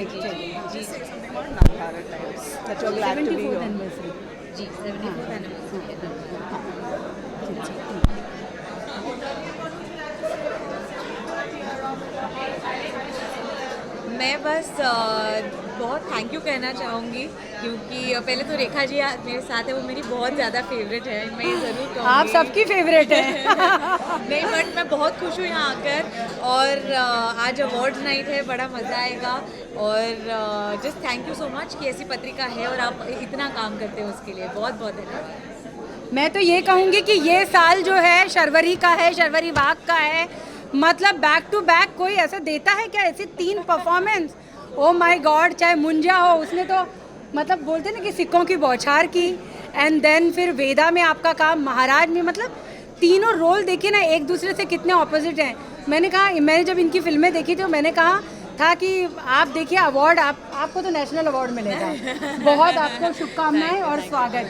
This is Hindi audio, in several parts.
राइट जी जी something called Navbharat Times that you're glad to be 74th here. Anniversary जी 74th एनिवर्सरी मैं बस बहुत थैंक यू कहना चाहूँगी क्योंकि पहले तो रेखा जी मेरे साथ है, वो मेरी बहुत ज़्यादा फेवरेट है, मैं ये ज़रूर कहूँगी। आप सबकी फेवरेट है नहीं बट मैं बहुत खुश हूँ यहाँ आकर और आज अवार्ड नाइट है, बड़ा मज़ा आएगा और just thank you so much कि ऐसी पत्रिका है और आप इतना काम करते हो उसके लिए बहुत बहुत धन्यवाद। मैं तो ये कहूँगी कि ये साल जो है शर्वरी का है, शर्वरी वाघ का है, मतलब बैक टू बैक कोई ऐसा देता है क्या, ऐसी 3 परफॉर्मेंस, ओ माय गॉड। चाहे मुंजा हो, उसने तो मतलब बोलते ना कि सिक्कों की बौछार की, एंड देन फिर वेदा में आपका काम, महाराज में, मतलब तीनों रोल देखिए ना एक दूसरे से कितने ऑपोजिट हैं। मैंने जब इनकी फिल्में देखी तो मैंने कहा था कि आप देखिए अवार्ड, आपको तो नेशनल अवार्ड मिलेगा। बहुत आपको शुभकामनाएं और स्वागत।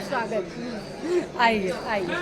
आइए आइए।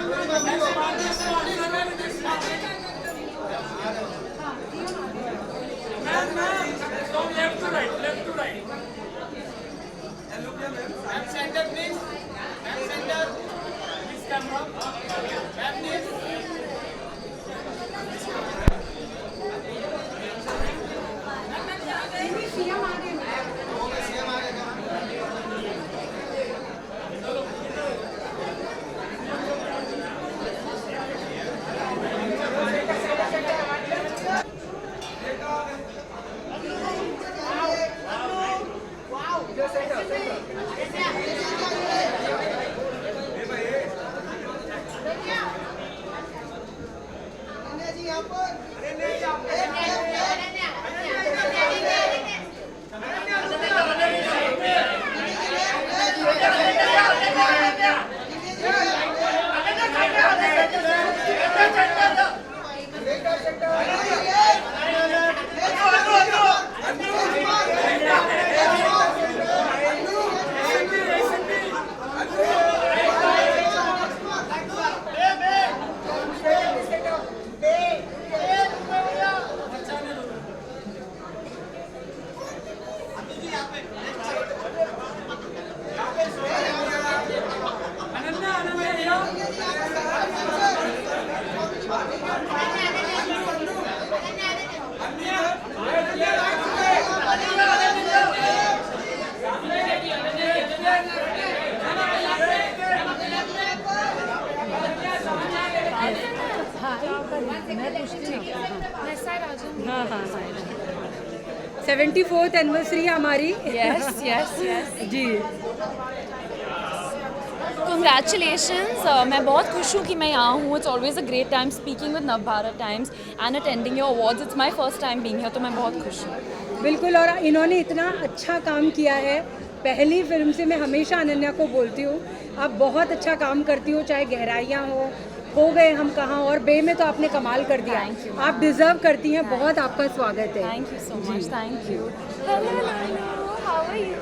हाँ हाँ हाँ 74th एनिवर्सरी हमारी। यस यस यस जी कंग्रेचुलेशंस। मैं बहुत खुश हूँ कि मैं यहाँ हूँ। It's always a great time speaking with Navbharat times and attending your awards. It's my first time being here, तो मैं बहुत खुश हूँ। बिल्कुल, और इन्होंने इतना अच्छा काम किया है। पहली फिल्म से मैं हमेशा अनन्या को बोलती हूँ आप बहुत अच्छा काम करती हो, चाहे गहराइयाँ हो गए हम कहाँ, और बे में तो आपने कमाल कर दिया। Thank you, आप डिजर्व करती हैं, बहुत आपका स्वागत है। Thank you so much. Thank you. Hello Nanu, how are you?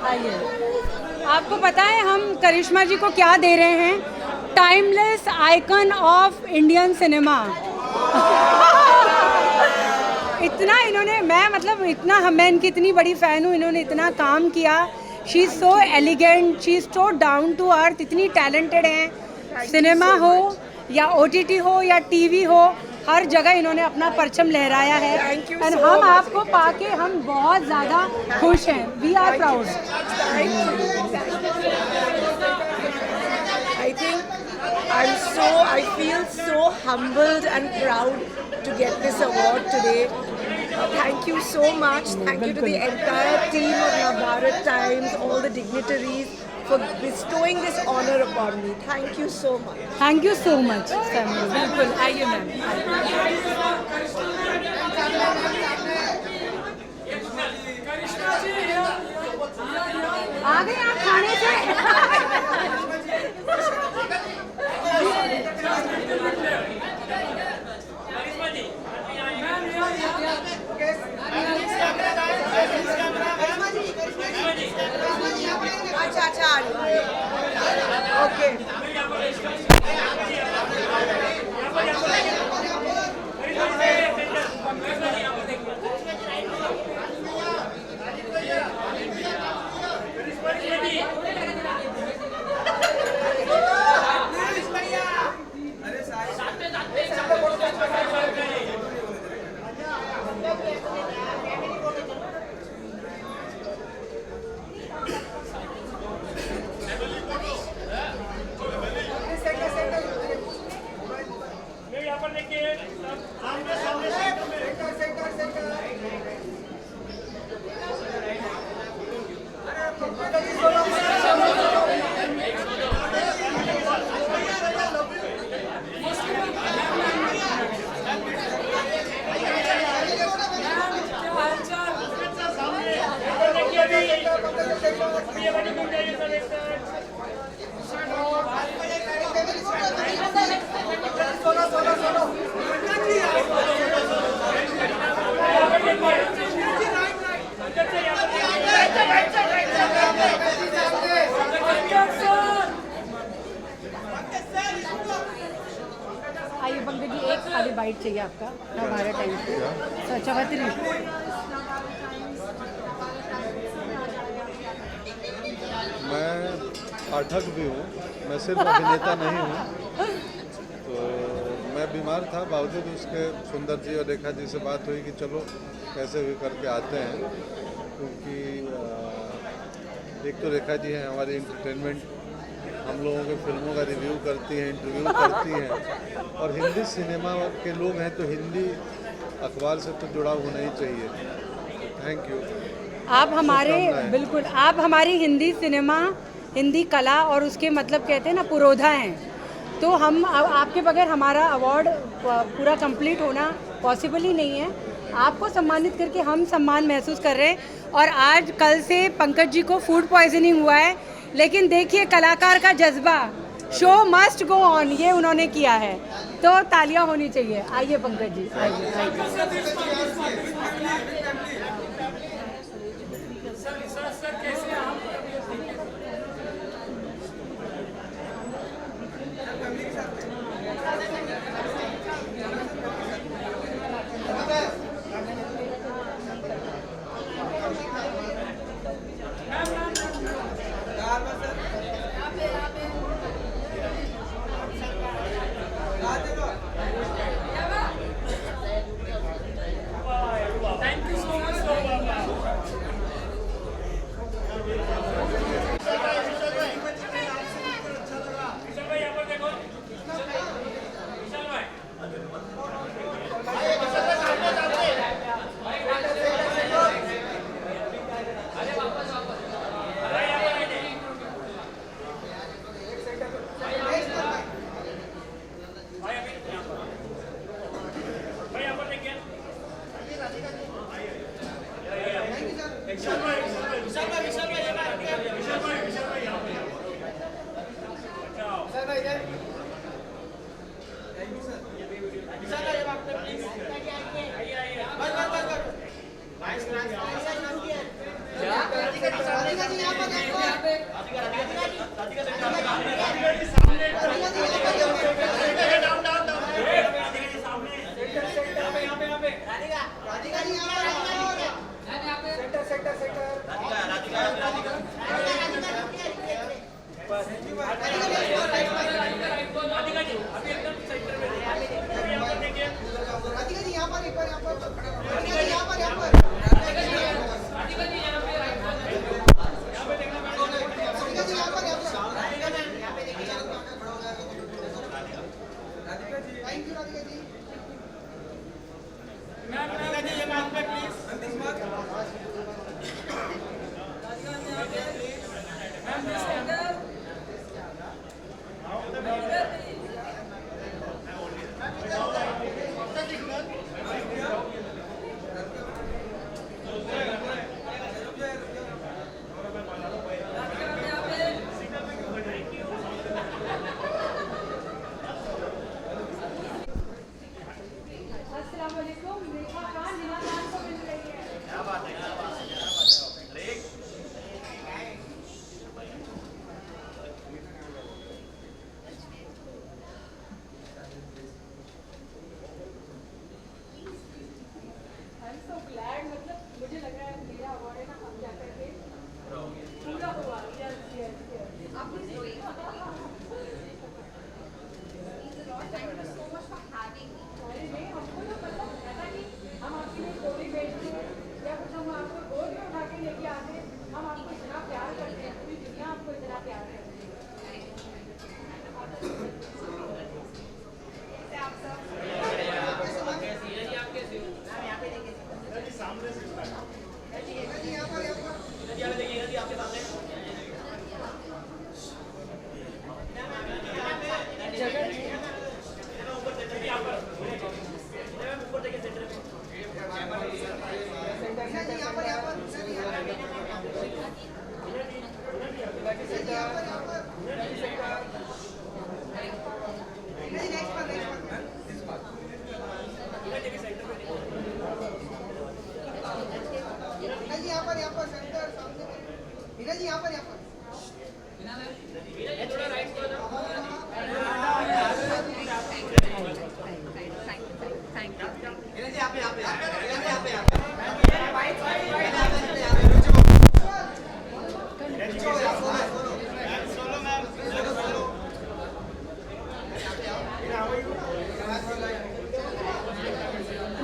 आइए, आपको पता है हम करिश्मा जी को क्या दे रहे हैं? Timeless icon of Indian cinema. इतना इन्होंने, मैं इनकी इतनी बड़ी फ़ैन हूँ, इन्होंने इतना काम किया। She is so elegant, she is so down to earth, इतनी टैलेंटेड हैं। सिनेमा हो या OTT हो या TV हो, हर जगह इन्होंने अपना परचम लहराया है। Thank you एंड so हम much. आपको पाके हम बहुत ज़्यादा खुश हैं। We are proud. I feel so humbled and proud to get this award today. Thank you so much. Thank you to the entire team of Navbharat Times, all the dignitaries for bestowing this honor upon me. Thank you so much. Thank you so much. बिल्कुल, आइए मैम। आ गए आप खाने से? अच्छा ओके आइए पंकज जी, एक खाली बाइट चाहिए आपका नवभारत टाइम्स से। चौहत्तरी मैं पाठक भी हूँ, मैं सिर्फ अभिनेता नहीं हूँ। तो मैं बीमार था, बावजूद उसके सुंदर जी और रेखा जी से बात हुई कि चलो कैसे भी करके आते हैं, क्योंकि एक तो रेखा जी हैं हमारी एंटरटेनमेंट, हम लोगों के फिल्मों का रिव्यू करती हैं, इंटरव्यू करती हैं, और हिंदी सिनेमा के लोग हैं तो हिंदी अखबार से तो जुड़ा होना ही चाहिए। Thank you. आप हमारे बिल्कुल, आप हमारी हिंदी सिनेमा, हिंदी कला और उसके मतलब कहते हैं ना पुरोधा हैं, तो हम आपके बगैर हमारा अवार्ड पूरा कंप्लीट होना पॉसिबल ही नहीं है। आपको सम्मानित करके हम सम्मान महसूस कर रहे हैं। और आज कल से पंकज जी को फूड पॉइजनिंग हुआ है, लेकिन देखिए कलाकार का जज्बा, शो मस्ट गो ऑन, ये उन्होंने किया है, तो तालियां होनी चाहिए। आइए पंकज जी, आइए। Thank you so much.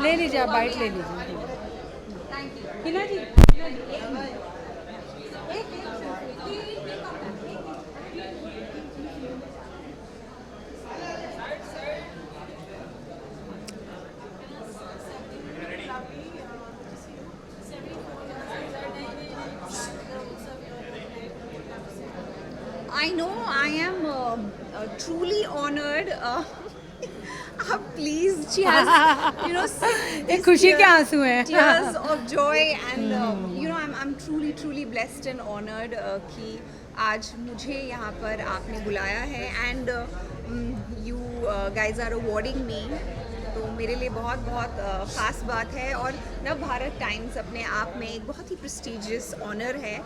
ले लीजिए, आप बाइट ले लीजिए। हिना जी, I know I am truly honored. Please, she has, एक खुशी के आंसू हैं। tears of joy, and I'm truly blessed and honored कि आज मुझे यहाँ पर आपने बुलाया है, and you guys are awarding me. तो मेरे लिए बहुत ख़ास बात है, और नव भारत टाइम्स अपने आप में एक बहुत ही प्रेस्टिजियस ऑनर है.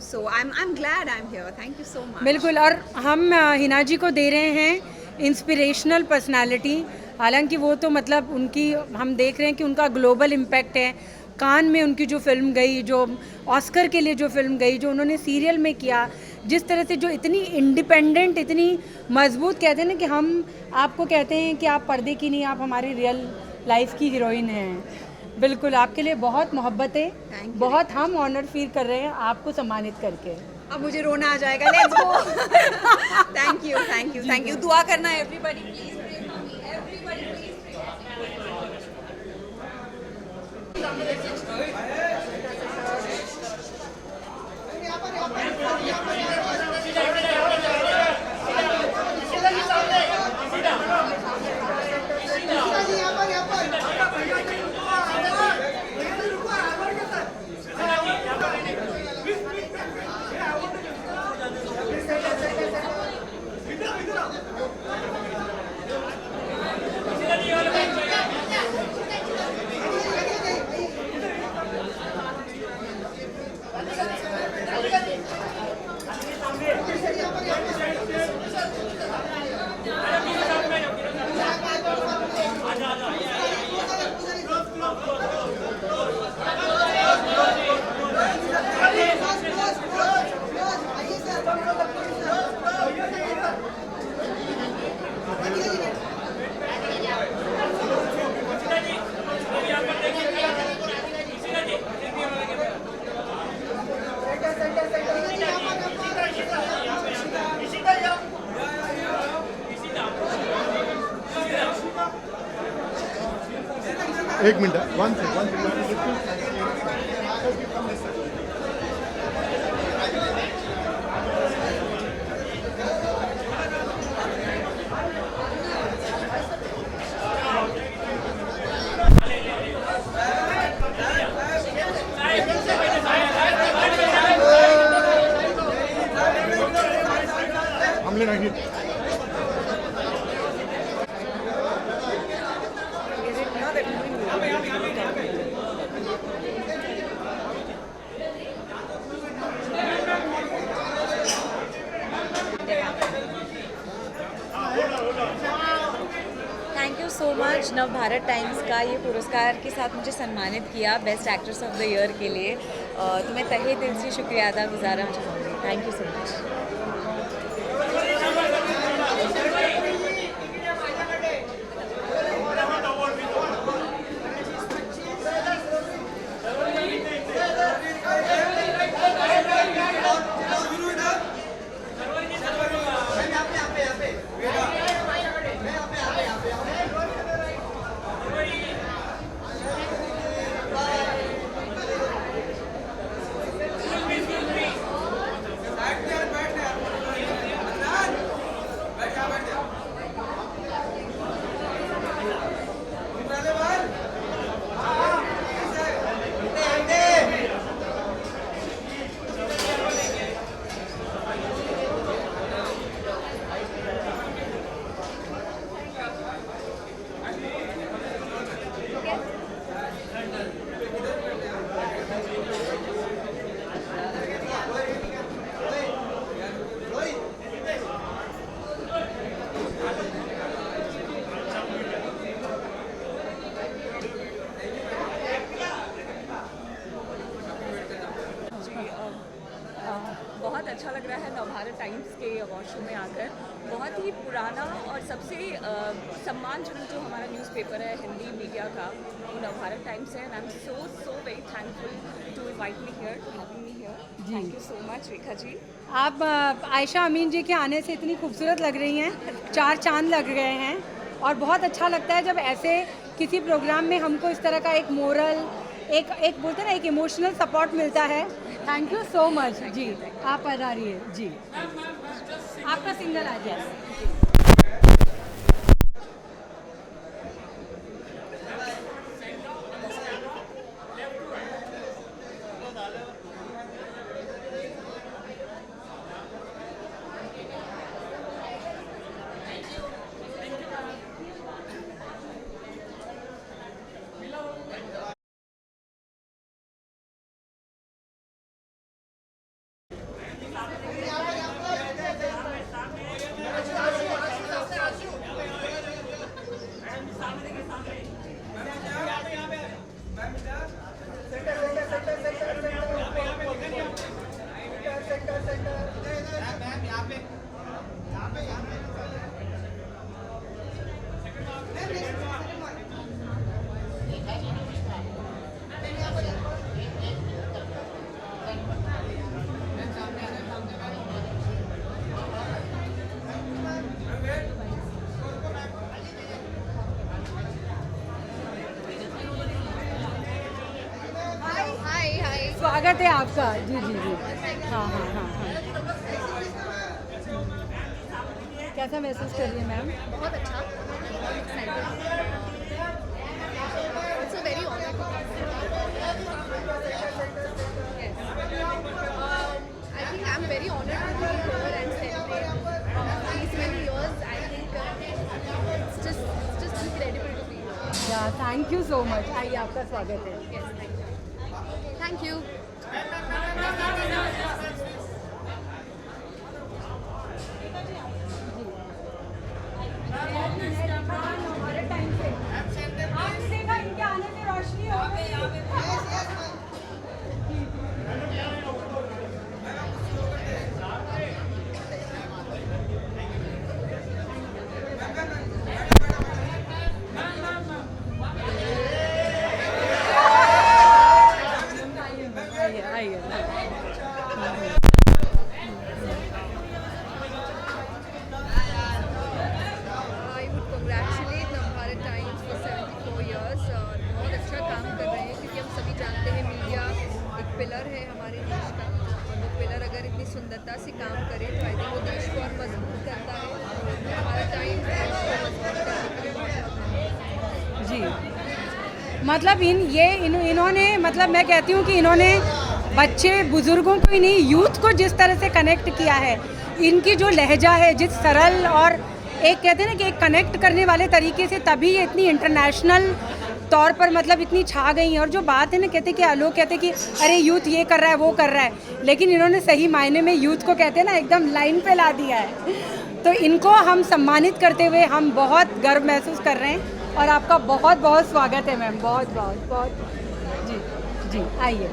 So I am glad I am here. Thank you so much. बिल्कुल, और हम हिना जी को दे रहे हैं इंस्पिरेशनल पर्सनालिटी। हालांकि वो तो मतलब उनकी हम देख रहे हैं कि उनका ग्लोबल इम्पैक्ट है। कान में उनकी जो फिल्म गई, जो ऑस्कर के लिए जो फिल्म गई, जो उन्होंने सीरियल में किया, जिस तरह से जो इतनी इंडिपेंडेंट, इतनी मजबूत, कहते हैं ना कि हम आपको कहते हैं कि आप पर्दे की नहीं, आप हमारी रियल लाइफ की हीरोइन हैं। बिल्कुल, आपके लिए बहुत मोहब्बत है, बहुत हम ऑनर फील कर रहे हैं आपको सम्मानित करके। अब मुझे रोना आ जाएगा. Let's go. Thank you. दुआ करना everybody, please pray for me. Everybody please pray. एक मिनट, वन सेकंड. हमले नहीं. थैंक यू सो मच नव भारत टाइम्स का ये पुरस्कार के साथ मुझे सम्मानित किया best actress of the year के लिए. तो मैं तहे दिल से शुक्रिया अदा गुजारना चाहूँगी. Thank you so much. बहुत अच्छा लग रहा है नव भारत टाइम्स के अवार्ड शो में आकर. बहुत ही पुराना और सबसे सम्मानजनक जो हमारा न्यूज़पेपर है हिंदी मीडिया का, वो नवभारत टाइम्स है। And I am so very thankful to invite me here, to having me here. Thank you so much Rekha ji. आप आयशा अमीन जी के आने से इतनी खूबसूरत लग रही हैं, 4 चांद लग गए हैं और बहुत अच्छा लगता है जब ऐसे किसी प्रोग्राम में हमको इस तरह का एक मोरल, एक बोलते हैं ना, एक इमोशनल सपोर्ट मिलता है। थैंक यू सो मच जी। आप बता रही है जी, आपका सिंगल आ जाए। स्वागत है आपका जी जी जी। हाँ हाँ हाँ हाँ। कैसा महसूस कर रही है मैम? बहुत अच्छा, also very honoured. I think I am very honoured to be here and celebrate these many years. I think it's just incredible to be here. या थैंक यू सो मच। आइए, आपका स्वागत है। Yes, thank you. आपने देखा इनके आने से रोशनी हो गई। I would congratulate Navbharat times for 74 years. और बहुत अच्छा काम कर रहे हैं, क्योंकि हम सभी जानते हैं मीडिया एक पिलर है हमारे देश का, और वो पिलर अगर इतनी सुंदरता से काम करे तो आई थिंक वो देश को और मजबूत करता है। नवभारत टाइम्स देश को मजबूत करने के लिए बहुत जी, मतलब इन्होंने, मतलब मैं कहती हूँ कि इन्होंने बच्चे बुजुर्गों को ही नहीं, यूथ को जिस तरह से कनेक्ट किया है, इनकी जो लहजा है, जिस सरल और एक कहते हैं ना कि एक कनेक्ट करने वाले तरीके से, तभी ये इतनी इंटरनेशनल तौर पर मतलब इतनी छा गई हैं। और जो बात है ना, कहते कि लोग कहते कि अरे यूथ ये कर रहा है, वो कर रहा है, लेकिन इन्होंने सही मायने में यूथ को कहते हैं ना एकदम लाइन पे ला दिया है। तो इनको हम सम्मानित करते हुए हम बहुत गर्व महसूस कर रहे हैं और आपका बहुत बहुत स्वागत है मैम। बहुत बहुत बहुत जी जी। आइए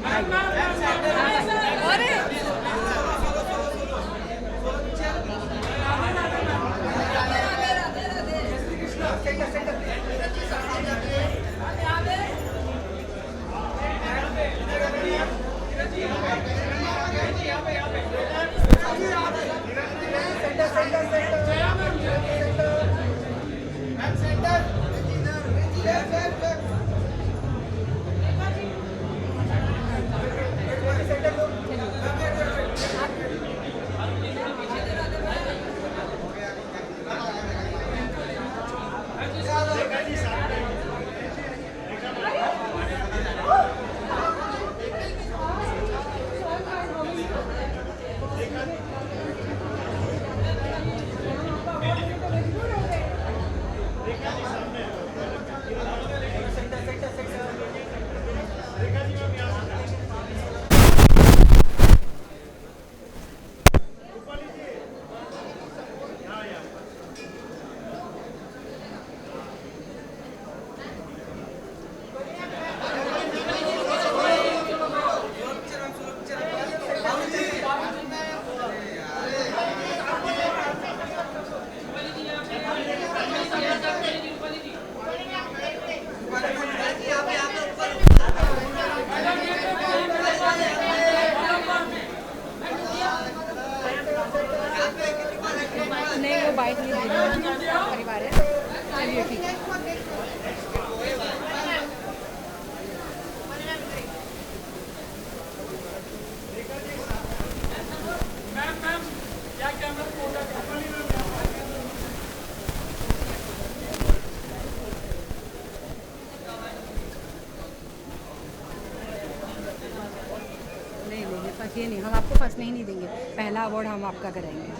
देखिए नहीं, हम आपको फंसने ही नहीं देंगे, पहला अवार्ड हम आपका कराएंगे।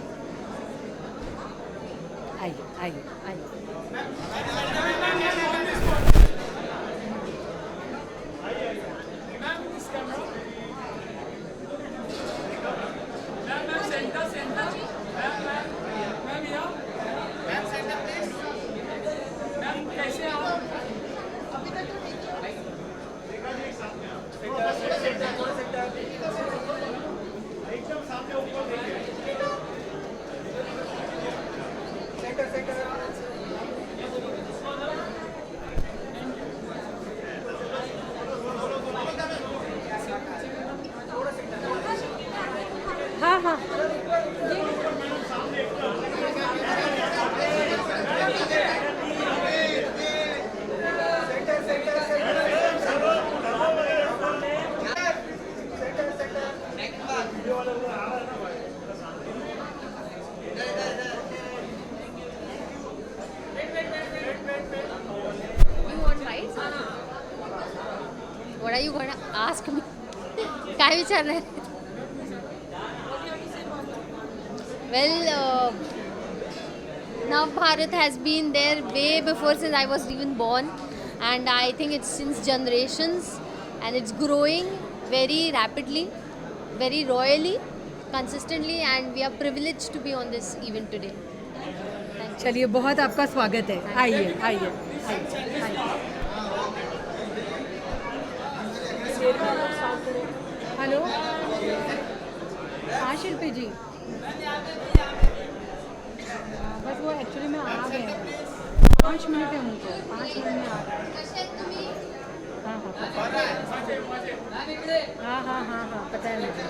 आइए आइए आइए। हाँ हाँ You want rice? What are you gonna ask me? काय विचारणार? Well, Nav Bharat has been there way before since I was even born, and I think it's since generations, and it's growing very rapidly, very royally, consistently, and we are privileged to be on this event today. चलिए, बहुत आपका स्वागत है। आइए आइए आइए। हेलो, हाँ शिल्पी जी, बस वो एक्चुअली में आ गए हैं, 5 मिनट है उनको, 5 मिनट में आ गए। हाँ हाँ हाँ हाँ, पता है मुझे।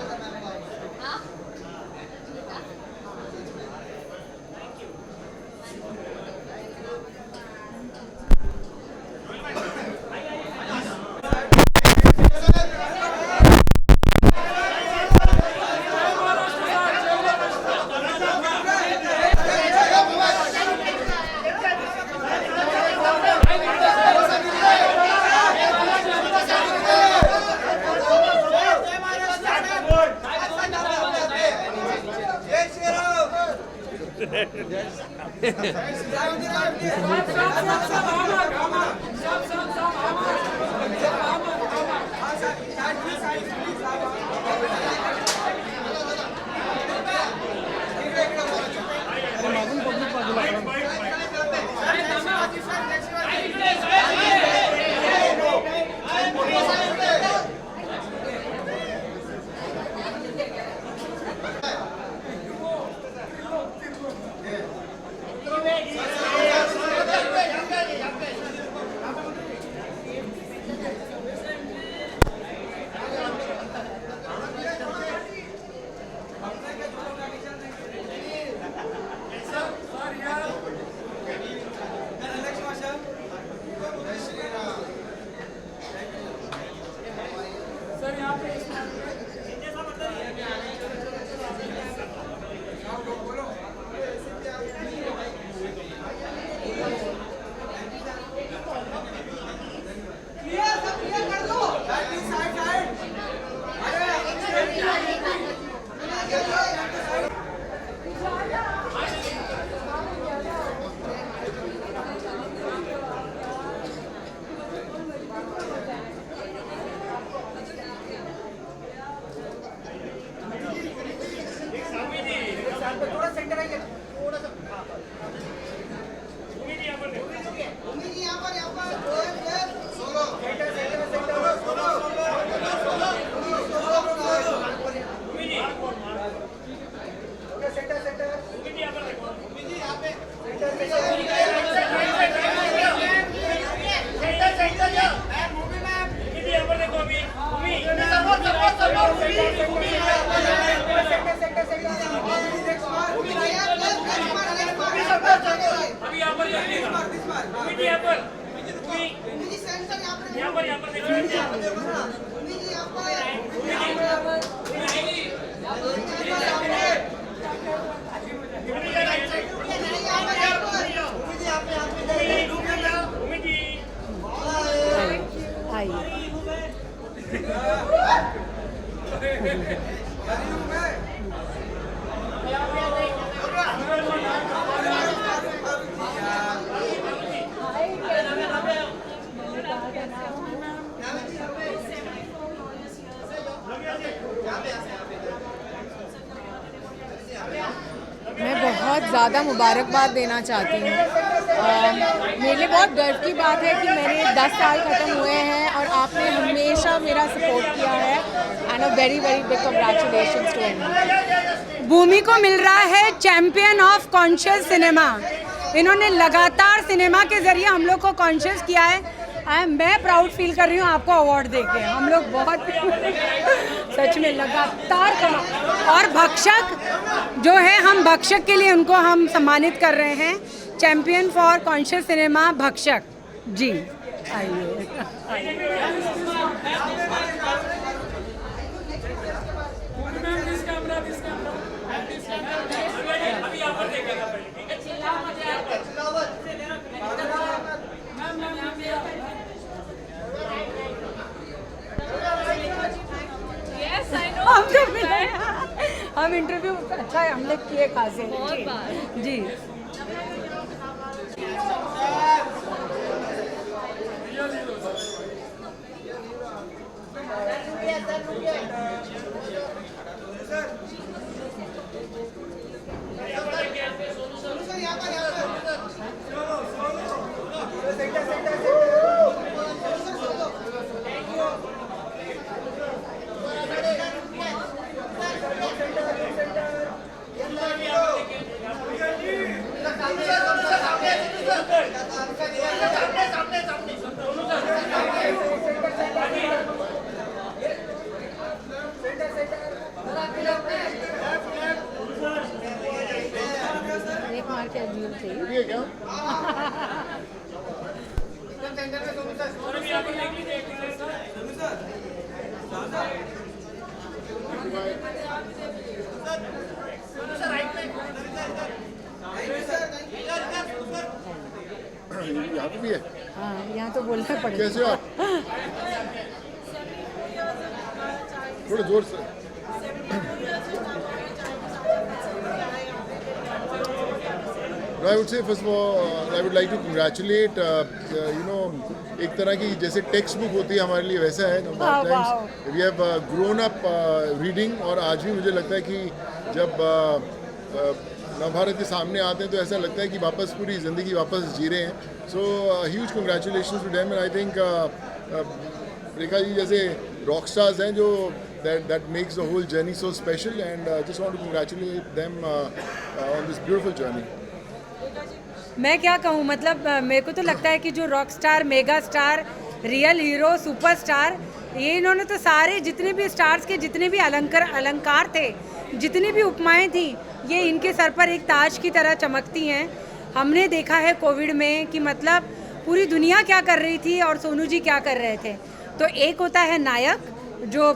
ज़्यादा मुबारकबाद देना चाहती हूँ। मेरे लिए बहुत गर्व की बात है कि मेरे 10 साल ख़त्म हुए हैं और आपने हमेशा मेरा सपोर्ट किया है and a very very big congratulations to M. भूमि को मिल रहा है चैंपियन ऑफ कॉन्शियस सिनेमा। इन्होंने लगातार सिनेमा के ज़रिए हम लोग को कॉन्शियस किया है। मैं प्राउड फील कर रही हूँ आपको अवार्ड देके। हम लोग बहुत सच में लगातार कमा। और भक्षक जो है, हम भक्षक के लिए उनको हम सम्मानित कर रहे हैं, चैंपियन फॉर कॉन्शियस सिनेमा भक्षक जी। आइए हम इंटरव्यू अच्छा है, हमने किए खासे जी। यहाँ पे भी है। हाँ, यहाँ तो बोलना पड़ेगा। कैसे हो आप? थोड़ा जोर से। I would say first of all I would like to congratulate एक तरह की जैसे टेक्स्ट बुक होती है हमारे लिए वैसा है we have grown up reading. और आज भी मुझे लगता है कि जब नवभारत के सामने आते हैं तो ऐसा लगता है कि वापस पूरी ज़िंदगी वापस जी रहे हैं। So huge congratulations to them and I think Rekha ji जैसे रॉक स्टार्स हैं जो that makes the whole journey so special and just want to congratulate them on this beautiful journey. मैं क्या कहूँ, मतलब मेरे को तो लगता है कि जो rock star, mega star, real hero, superstar, ये इन्होंने तो सारे जितने भी स्टार्स के जितने भी अलंकार थे, जितनी भी उपमाएं थी, ये इनके सर पर एक ताज की तरह चमकती हैं। हमने देखा है कोविड में कि मतलब पूरी दुनिया क्या कर रही थी और सोनू जी क्या कर रहे थे। तो एक होता है नायक जो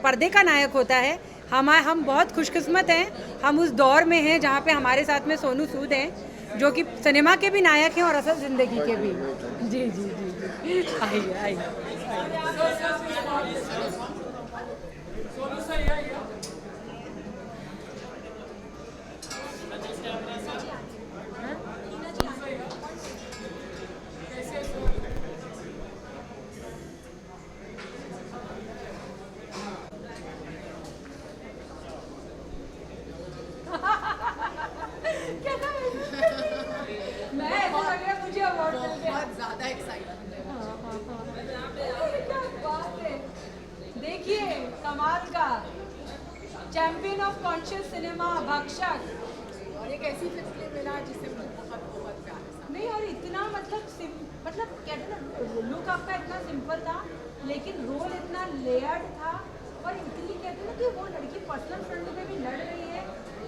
पर्दे का नायक होता है। हम बहुत खुशकिस्मत हैं, हम उस दौर में हैं जहाँ पे हमारे साथ में सोनू सूद हैं जो कि सिनेमा के भी नायक हैं और असल ज़िंदगी के भी। जी जी जी जी, आइए आइए। देखिए कमाल का चैंपियन ऑफ कॉन्शियस सिनेमा भक्षक, और एक ऐसी फिल्म मिला जिससे मुझे बहुत बहुत प्यार है। नहीं और इतना मतलब कहते ना, लुक आपका इतना सिंपल था लेकिन रोल इतना लेयर्ड था और इतनी कहते ना कि वो लड़की पर्सनल फ्रंट पे भी लड़ रही है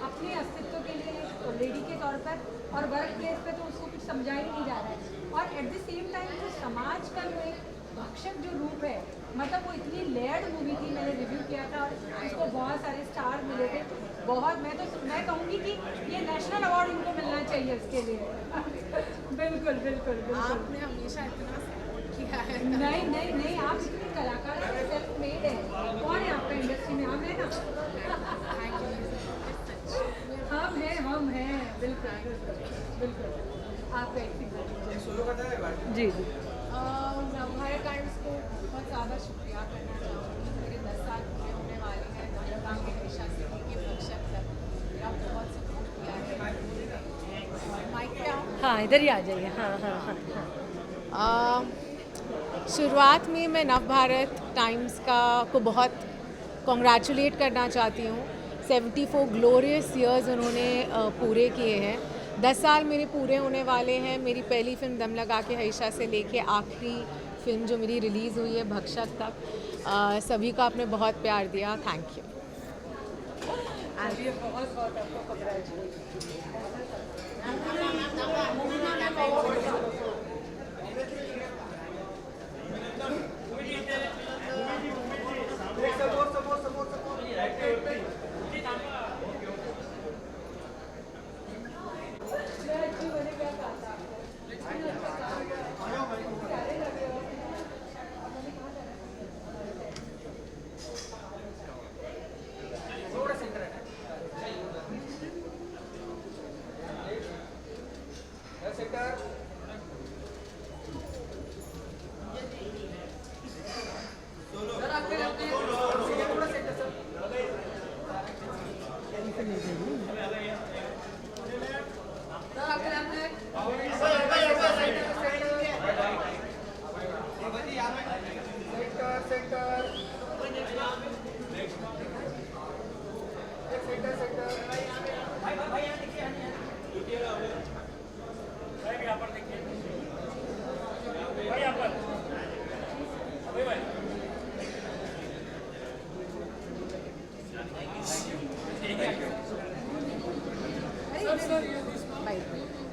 अपने अस्तित्व के लिए लेडी के तौर पर, और वर्क प्लेस पे तो उसको कुछ समझा ही नहीं जा रहा है। और एट द सेम टाइम जो समाज का जो एक भक्षक जो रूप है, मतलब वो इतनी लेयर्ड मूवी थी। मैंने रिव्यू किया था और उसको बहुत सारे स्टार मिले थे। बहुत मैं कहूँगी कि ये नेशनल अवार्ड इनको मिलना चाहिए उसके लिए। बिल्कुल बिल्कुल बिल्कुल। आपने हमेशा इतना सपोर्ट किया है। नहीं नहीं नहीं, आप इतने कलाकार हैं, सेल्फ मेड है। कौन है आपका इंडस्ट्री में? हम है ना, हम हैं बिल्कुल बिल्कुल बिल्कुल। आपका जी जी। नवभारत टाइम्स को बहुत ज़्यादा शुक्रिया करना चाहूँगी। मेरे 10 साल पूरे होने वाले हैं। नवरंग के दिशा से लेके भक्षक तक मेरा बहुत सपोर्ट किया है। हाँ इधर ही आ जाइए। हाँ हाँ हाँ हाँ। शुरुआत में मैं नवभारत टाइम्स को बहुत कॉन्ग्रेचुलेट करना चाहती हूँ। 74 ग्लोरियस ईयर्स उन्होंने पूरे किए हैं। 10 साल मेरे पूरे होने वाले हैं। मेरी पहली फिल्म दम लगा के हईशा से लेके आखिरी फिल्म जो मेरी रिलीज़ हुई है भक्षक तक, सभी को आपने बहुत प्यार दिया, थैंक यू। बहुत बहुत आपको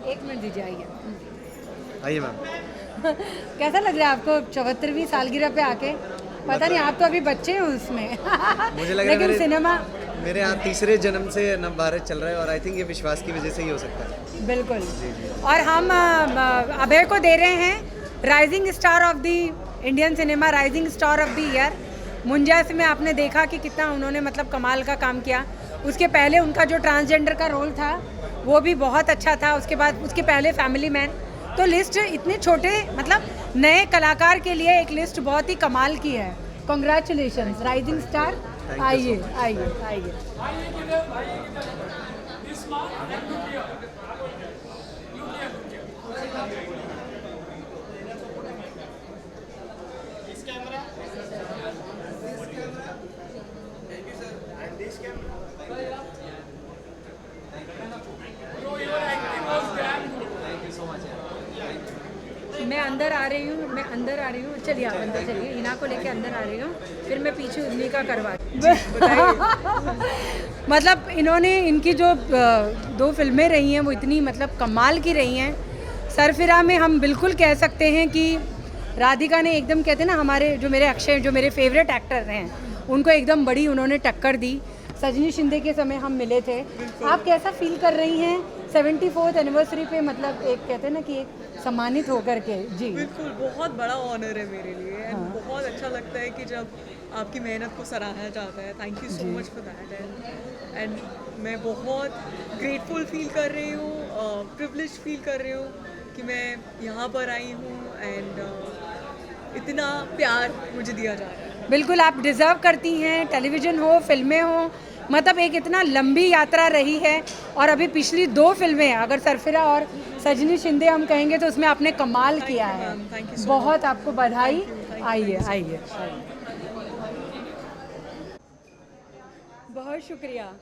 एक मिनट दीजिए, आइए मैम। कैसा लग रहा है आपको 74वीं सालगिरह पे आके? पता नहीं, आप तो अभी बच्चे हैं उसमें मुझे लग रहा है लेकिन सिनेमा मेरे यहाँ तीसरे जन्म से नवभारत चल रहा है और आई थिंक ये विश्वास की वजह से ही हो सकता है। बिल्कुल। और हम अभय को दे रहे हैं rising star of the Indian cinema, rising star of the year. Munjya में आपने देखा कि कितना उन्होंने मतलब कमाल का काम किया। उसके पहले उनका जो ट्रांसजेंडर का रोल था वो भी बहुत अच्छा था। उसके बाद उसके पहले फैमिली मैन। तो लिस्ट इतने छोटे मतलब नए कलाकार के लिए एक लिस्ट बहुत ही कमाल की है। Congratulations rising star. आइए आइए आइए। मैं अंदर आ रही हूँ, चलिए आप अंदर चलिए। इना को लेके अंदर आ रही हूँ, फिर मैं पीछे उन्हीं का करवा मतलब इन्होंने इनकी जो 2 फिल्में रही हैं वो इतनी मतलब कमाल की रही हैं। सरफिरा में हम बिल्कुल कह सकते हैं कि राधिका ने एकदम, कहते हैं ना, हमारे जो मेरे अक्षय जो मेरे फेवरेट एक्टर हैं उनको एकदम बड़ी उन्होंने टक्कर दी। सजनी शिंदे के समय हम मिले थे। आप कैसा फील कर रही हैं 74th एनिवर्सरी पे, मतलब एक कहते हैं ना कि एक सम्मानित होकर के? जी बिल्कुल, बहुत बड़ा ऑनर है मेरे लिए एंड बहुत अच्छा लगता है कि जब आपकी मेहनत को सराहा जाता है। Thank you so much for that. And मैं बहुत ग्रेटफुल फील कर रही हूँ, प्रिविलेज फील कर रही हूँ कि मैं यहाँ पर आई हूँ एंड इतना प्यार मुझे दिया जा रहा है। बिल्कुल, आप डिज़र्व करती हैं। टेलीविज़न हो, फिल्में हो, मतलब एक इतना लंबी यात्रा रही है। और अभी पिछली 2 फिल्में, अगर सरफिरा और सजनी शिंदे हम कहेंगे तो उसमें आपने कमाल किया है। बहुत आपको बधाई। आइए आइए। बहुत शुक्रिया।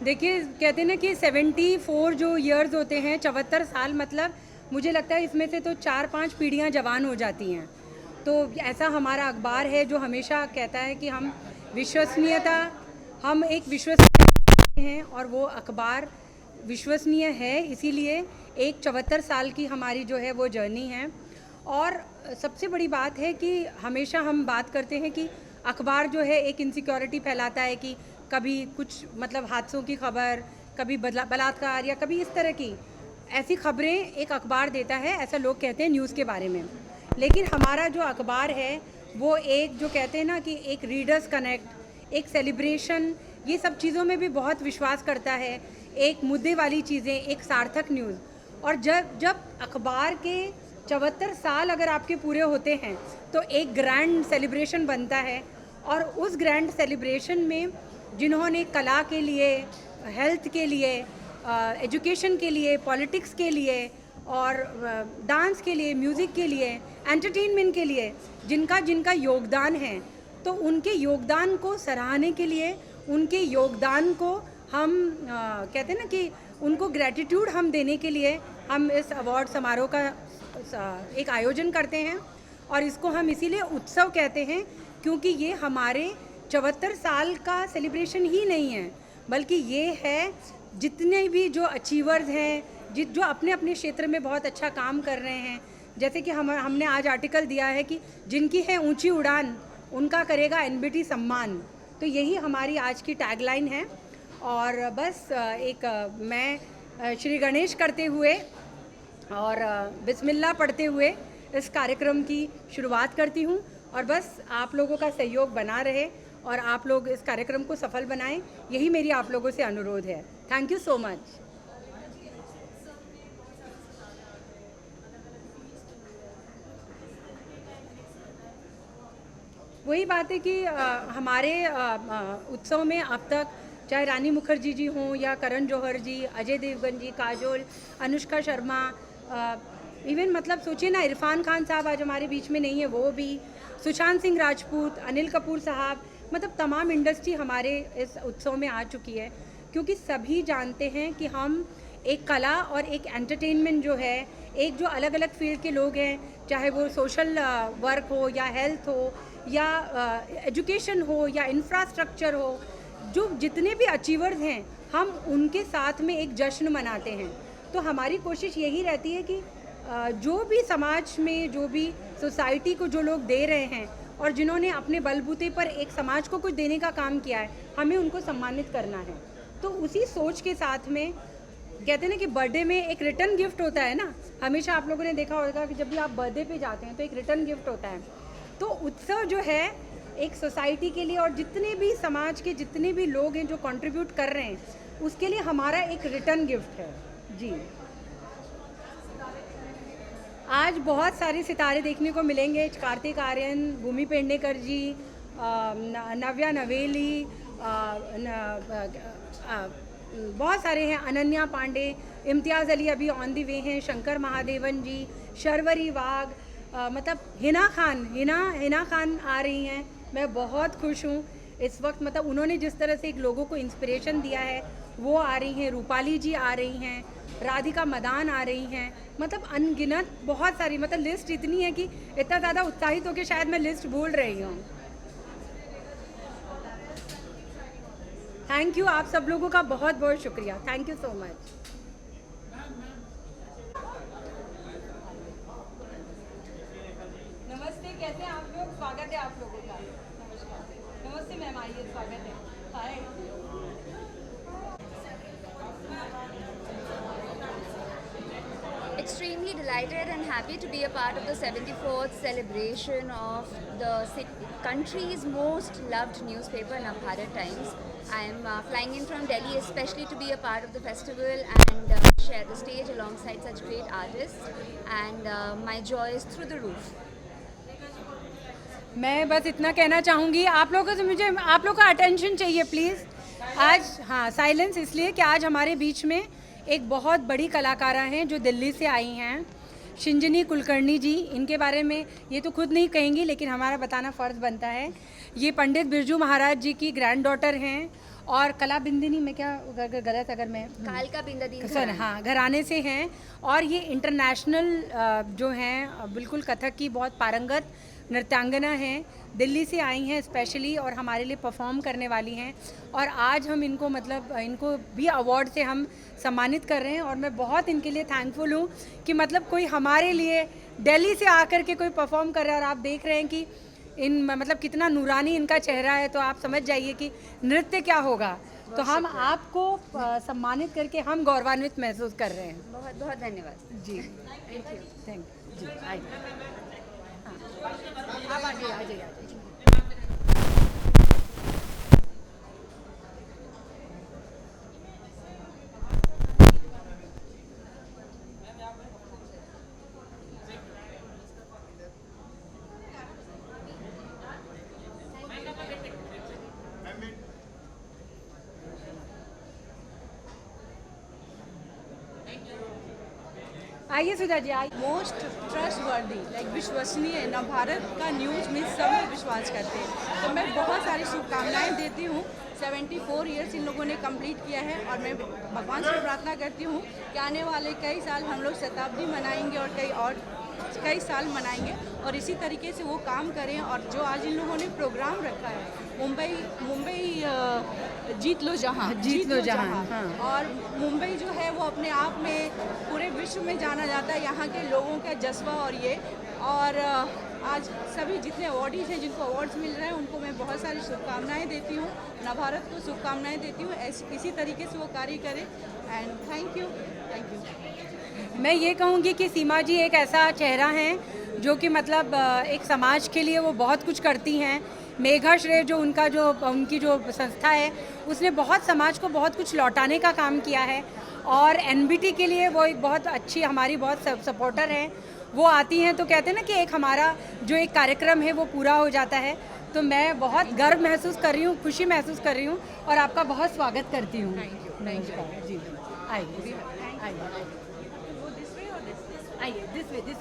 देखिए, कहते हैं ना कि 74 जो ईयर्स होते हैं, 74 साल, मतलब मुझे लगता है इसमें से तो 4-5 पीढ़ियां जवान हो जाती हैं। तो ऐसा हमारा अखबार है जो हमेशा कहता है कि हम विश्वसनीयता, हम एक विश्वसनीय हैं और वो अखबार विश्वसनीय है। इसीलिए एक 74 साल की हमारी जो है वो जर्नी है। और सबसे बड़ी बात है कि हमेशा हम बात करते हैं कि अखबार जो है एक इनसिक्योरिटी फैलाता है कि कभी कुछ मतलब हादसों की खबर, कभी बलात्कार या कभी इस तरह की ऐसी खबरें एक अखबार देता है, ऐसा लोग कहते हैं न्यूज़ के बारे में। लेकिन हमारा जो अखबार है वो एक, जो कहते हैं ना कि एक रीडर्स कनेक्ट, एक सेलिब्रेशन, ये सब चीज़ों में भी बहुत विश्वास करता है। एक मुद्दे वाली चीज़ें, एक सार्थक न्यूज़। और जब अखबार के 74 साल अगर आपके पूरे होते हैं तो एक ग्रैंड सेलिब्रेशन बनता है, और उस ग्रैंड सेलिब्रेशन में जिन्होंने कला के लिए, हेल्थ के लिए, एजुकेशन के लिए, पॉलिटिक्स के लिए और डांस के लिए, म्यूज़िक के लिए, एंटरटेनमेंट के लिए जिनका जिनका योगदान है, तो उनके योगदान को सराहने के लिए, उनके योगदान को हम कहते हैं ना कि उनको ग्रैटिट्यूड हम देने के लिए हम इस अवार्ड समारोह का एक आयोजन करते हैं। और इसको हम इसीलिए उत्सव कहते हैं क्योंकि ये हमारे 74 साल का सेलिब्रेशन ही नहीं है, बल्कि ये है जितने भी जो अचीवर्स हैं, जो अपने अपने क्षेत्र में बहुत अच्छा काम कर रहे हैं। जैसे कि हमने आज आर्टिकल दिया है कि जिनकी है ऊंची उड़ान उनका करेगा एनबीटी सम्मान, तो यही हमारी आज की टैगलाइन है। और बस मैं श्री गणेश करते हुए और बिस्मिल्लाह पढ़ते हुए इस कार्यक्रम की शुरुआत करती हूँ, और बस आप लोगों का सहयोग बना रहे और आप लोग इस कार्यक्रम को सफल बनाएं, यही मेरी आप लोगों से अनुरोध है। Thank you so much. वही बात है कि हमारे उत्सव में अब तक चाहे रानी मुखर्जी जी हों या करण जौहर जी, अजय देवगन जी, काजोल, अनुष्का शर्मा, इवन मतलब सोचिए ना, इरफान खान साहब आज हमारे बीच में नहीं है, वो भी, सुशांत सिंह राजपूत, अनिल कपूर साहब, मतलब तमाम इंडस्ट्री हमारे इस उत्सव में आ चुकी है, क्योंकि सभी जानते हैं कि हम एक कला और एक एंटरटेनमेंट जो है, एक जो अलग अलग फील्ड के लोग हैं, चाहे वो सोशल वर्क हो या हेल्थ हो या एजुकेशन हो या इंफ्रास्ट्रक्चर हो, जो जितने भी अचीवर्स हैं हम उनके साथ में एक जश्न मनाते हैं। तो हमारी कोशिश यही रहती है कि जो भी समाज में, जो भी सोसाइटी को जो लोग दे रहे हैं और जिन्होंने अपने बलबूते पर एक समाज को कुछ देने का काम किया है, हमें उनको सम्मानित करना है। तो उसी सोच के साथ में कहते हैं ना कि बर्थडे में एक रिटर्न गिफ्ट होता है ना, हमेशा आप लोगों ने देखा होगा कि जब भी आप बर्थडे पे जाते हैं तो एक रिटर्न गिफ्ट होता है। तो उत्सव जो है एक सोसाइटी के लिए और जितने भी समाज के जितने भी लोग हैं जो कंट्रीब्यूट कर रहे हैं, उसके लिए हमारा एक रिटर्न गिफ्ट है जी। आज बहुत सारे सितारे देखने को मिलेंगे, कार्तिक आर्यन, भूमि पेडनेकर जी, नव्या नवेली, बहुत सारे हैं, अनन्या पांडे, इम्तियाज़ अली अभी ऑन दी वे हैं, शंकर महादेवन जी, शर्वरी वाघ, मतलब हिना खान आ रही हैं। मैं बहुत खुश हूँ इस वक्त, मतलब उन्होंने जिस तरह से एक लोगों को इंस्पिरेशन दिया है वो आ रही हैं, रूपाली जी आ रही हैं, राधिका मदान आ रही हैं, मतलब अनगिनत बहुत सारी, मतलब लिस्ट इतनी है कि इतना ज़्यादा उत्साहित होकर शायद मैं लिस्ट भूल रही हूँ। थैंक यू, आप सब लोगों का बहुत बहुत शुक्रिया, थैंक यू सो मच। नमस्ते, कैसे हैं आप लोग? स्वागत है आप लोगों का। नमस्कार, नमस्ते मैम, आइए, स्वागत है। हाय। Extremely delighted and happy to be a part of the 74th celebration of the country's most loved newspaper, Navbharat Times. I am flying in from Delhi especially to be a part of the festival and share the stage alongside such great artists, and my joy is through the roof. मैं बस इतना कहना चाहूँगी, आप लोगों से मुझे आप लोगों का अटेंशन चाहिए प्लीज़। आज हाँ, साइलेंस इसलिए कि आज हमारे बीच में एक बहुत बड़ी कलाकारा हैं जो दिल्ली से आई हैं, शिंजनी कुलकर्णी जी। इनके बारे में ये तो खुद नहीं कहेंगी, लेकिन हमारा बताना फ़र्ज़ बनता है। ये पंडित बिरजू महाराज जी की ग्रैंड डॉटर हैं और कला बिंदिनी में, क्या गलत अगर मैं, कालका बिंदादीन सर हाँ, घराने से हैं, और ये इंटरनेशनल जो हैं बिल्कुल कथक की बहुत पारंगत नृत्यांगना हैं, दिल्ली से आई हैं स्पेशली और हमारे लिए परफॉर्म करने वाली हैं। और आज हम इनको मतलब इनको भी अवार्ड से हम सम्मानित कर रहे हैं, और मैं बहुत इनके लिए थैंकफुल हूँ कि मतलब कोई हमारे लिए दिल्ली से आकर के कोई परफॉर्म कर रहा है। और आप देख रहे हैं कि इन मतलब कितना नूरानी इनका चेहरा है, तो आप समझ जाइए कि नृत्य क्या होगा। तो हम आपको सम्मानित करके हम गौरवान्वित महसूस कर रहे हैं। बहुत बहुत धन्यवाद जी, थैंक यू जी। आइए, आप आ जाइए। आइए सुधा जी, आइए। मोस्ट ट्रस्टवर्दी लाइक विश्वसनीय नवभारत का न्यूज़ में सभी विश्वास करते हैं। तो मैं बहुत सारी शुभकामनाएं देती हूँ। 74 ईयर्स इन लोगों ने कंप्लीट किया है और मैं भगवान से प्रार्थना करती हूँ कि आने वाले कई साल हम लोग शताब्दी मनाएंगे और कई साल मनाएंगे और इसी तरीके से वो काम करें। और जो आज इन लोगों ने प्रोग्राम रखा है मुंबई जीत लो जहां, जीत लो जहां, हाँ। और मुंबई जो है वो अपने आप में पूरे विश्व में जाना जाता है, यहाँ के लोगों का जज्बा और आज सभी जितने अवार्डीज हैं जिनको अवार्ड्स मिल रहे हैं उनको मैं बहुत सारी शुभकामनाएं देती हूँ, नवभारत को शुभकामनाएं देती हूँ। इसी तरीके से वो कार्य करें एंड थैंक यू। मैं ये कहूँगी कि सीमा जी एक ऐसा चेहरा हैं जो कि मतलब एक समाज के लिए वो बहुत कुछ करती हैं। मेघाश्रेय जो उनकी जो संस्था है उसने बहुत समाज को बहुत कुछ लौटाने का काम किया है और एनबीटी के लिए वो एक बहुत अच्छी हमारी बहुत सपोर्टर हैं। वो आती हैं तो कहते हैं ना कि एक हमारा जो एक कार्यक्रम है वो पूरा हो जाता है। तो मैं बहुत गर्व महसूस कर रही हूँ, खुशी महसूस कर रही हूँ और आपका बहुत स्वागत करती हूँ। नमस्कार जी, आइए आइए, दिस वे जी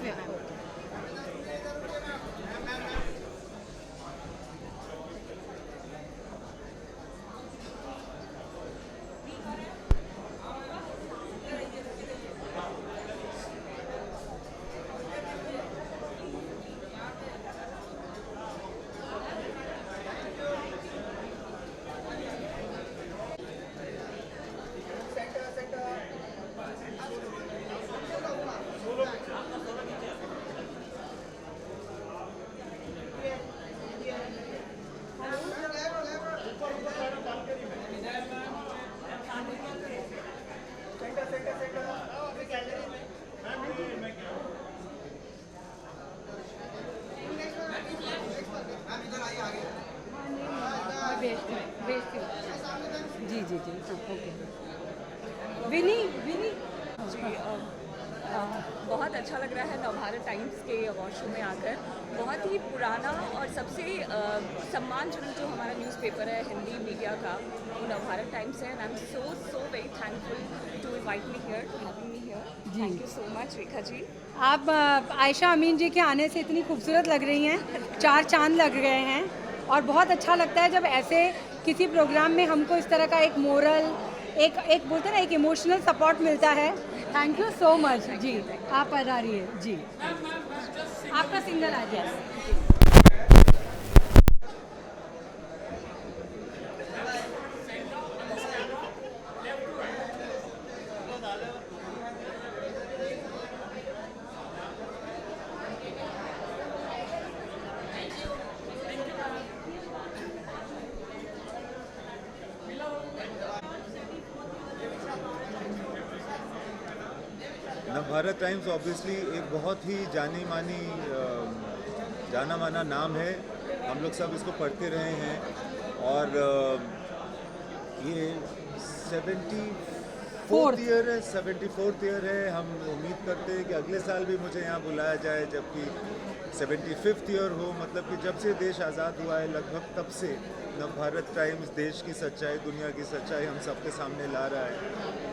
ओके। विनी जी बहुत अच्छा लग रहा है नवभारत टाइम्स के अवार्ड शो में आकर। बहुत ही पुराना और सबसे सम्मानजनक जो हमारा न्यूज़पेपर है हिंदी मीडिया का वो नवभारत टाइम्स है। I am so very thankful to invite me here, having me here. Thank you so much Rekha ji. आप आयशा अमीन जी के आने से इतनी खूबसूरत लग रही हैं, 4 चांद लग गए हैं और बहुत अच्छा लगता है जब ऐसे किसी प्रोग्राम में हमको इस तरह का एक मोरल एक बोलते हैं ना एक इमोशनल सपोर्ट मिलता है। थैंक यू सो मच जी। आप आ रही है जी, आपका सिंगल आ जाए। नवभारत टाइम्स ऑब्वियसली एक बहुत ही जाना माना नाम है। हम लोग सब इसको पढ़ते रहे हैं और ये 74th ईयर है। हम उम्मीद करते हैं कि अगले साल भी मुझे यहाँ बुलाया जाए जबकि 75th ईयर हो। मतलब कि जब से देश आज़ाद हुआ है लगभग तब से नवभारत टाइम्स देश की सच्चाई, दुनिया की सच्चाई हम सबके सामने ला रहा है।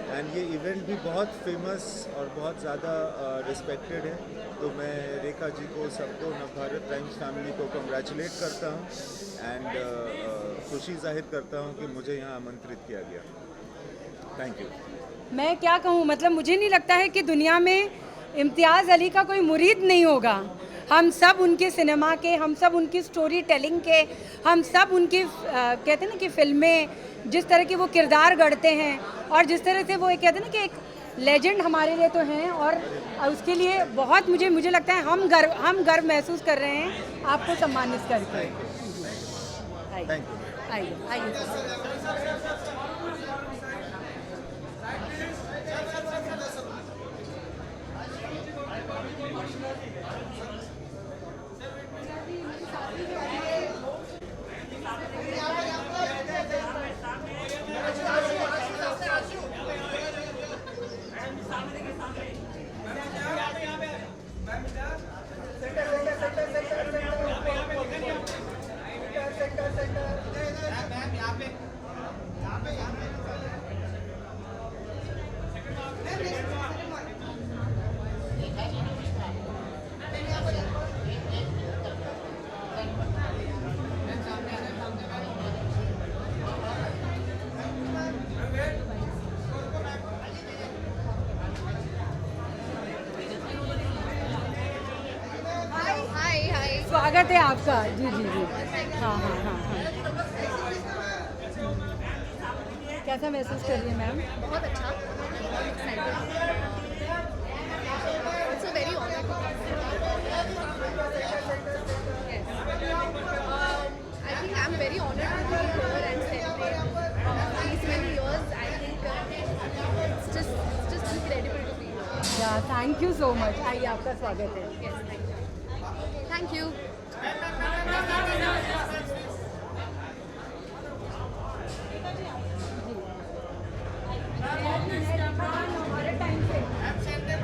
एंड ये इवेंट भी बहुत फेमस और बहुत ज़्यादा रिस्पेक्टेड है। तो मैं रेखा जी को, सबको, नवभारत टाइम्स फैमिली को कंग्रेचुलेट करता हूँ एंड खुशी जाहिर करता हूँ कि मुझे यहाँ आमंत्रित किया गया। Thank you. मैं क्या कहूँ, मतलब मुझे नहीं लगता है कि दुनिया में इम्तियाज़ अली का कोई मुरीद नहीं होगा। हम सब उनके सिनेमा के, हम सब उनकी स्टोरी टेलिंग के, हम सब उनकी कहते हैं ना कि फिल्में जिस तरह के वो किरदार गढ़ते हैं और जिस तरह से वो कहते हैं ना कि एक लेजेंड हमारे लिए तो हैं और उसके लिए बहुत मुझे लगता है हम गर्व महसूस कर रहे हैं आपको सम्मानित करके। आइए स्वागत है आपका। जी जी जी, हाँ हाँ हाँ हाँ। कैसा महसूस कर रही है मैम? बहुत अच्छा, also very honoured. I think I'm very honored to be here and celebrate these many years. I think it's just incredible to be here. या थैंक यू सो मच। आइए, आपका स्वागत है। Yes, thank you.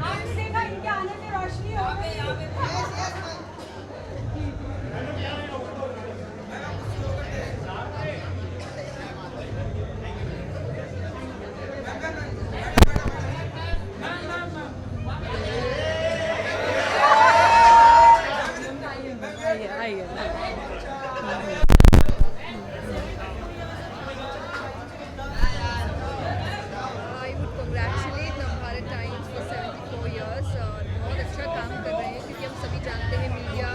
आपने देखा इनके आने से रोशनी हो गई। I would congratulate Navbharat times for 74 years. बहुत अच्छा काम कर रहे हैं क्योंकि हम सभी जानते हैं मीडिया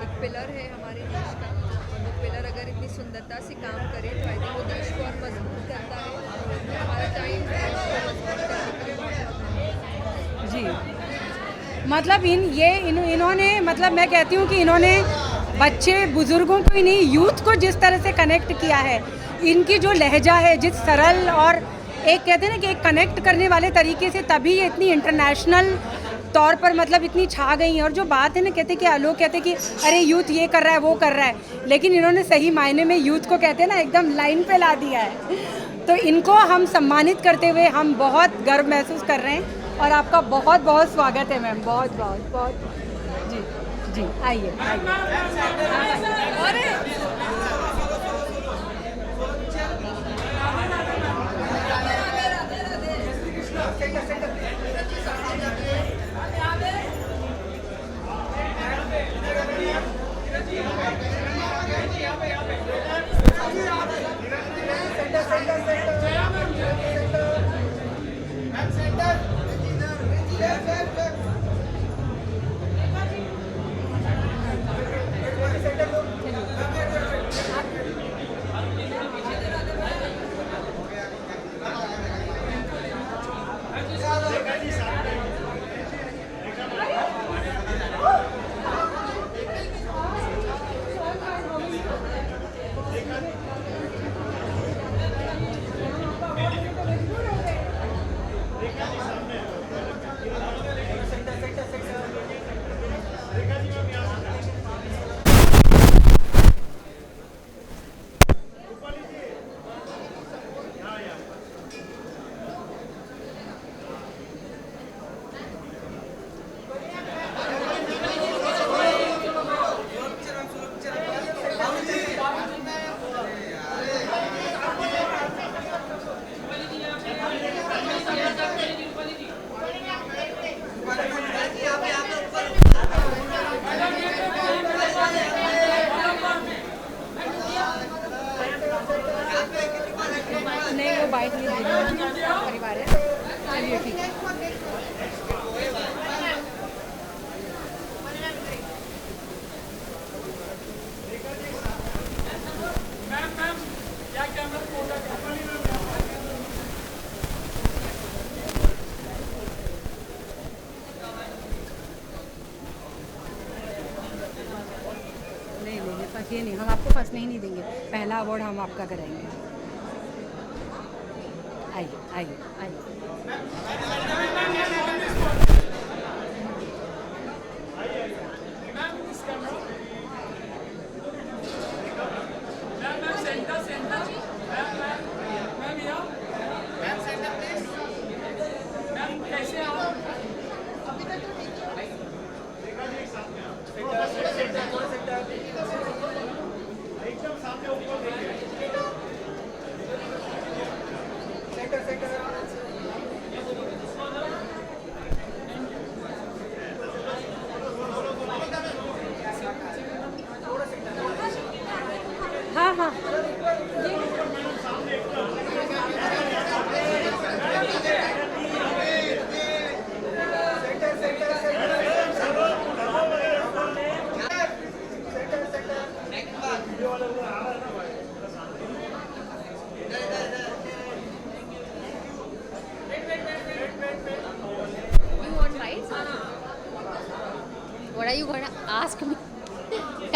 एक पिलर है हमारे देश का, और वो पिलर अगर इतनी सुंदरता से काम करे तो आई थिंक वो देश को और मजबूत करता है। नवभारत टाइम्स देश को मजबूत करने के लिए बहुत जी, मतलब इन्होंने मतलब मैं कहती हूँ कि इन्होंने बच्चे बुजुर्गों को ही नहीं, यूथ को जिस तरह से कनेक्ट किया है, इनकी जो लहजा है, जिस सरल और एक कहते हैं ना कि एक कनेक्ट करने वाले तरीके से, तभी ये इतनी इंटरनेशनल तौर पर मतलब इतनी छा गई हैं। और जो बात है ना, कहते कि लोग कहते कि अरे यूथ ये कर रहा है वो कर रहा है, लेकिन इन्होंने सही मायने में यूथ को कहते हैं ना एकदम लाइन पे ला दिया है। तो इनको हम सम्मानित करते हुए हम बहुत गर्व महसूस कर रहे हैं और आपका बहुत बहुत स्वागत है मैम। बहुत बहुत बहुत जी जी, आइए आइए। नहीं, वो बाइक नहीं दे रही, परिवार है। चलिए ठीक है। नहीं नहीं, फंसिए नहीं, हम आपको फंसने ही नहीं देंगे। पहला अवार्ड हम आपका कराएंगे। आइए आइए आइए।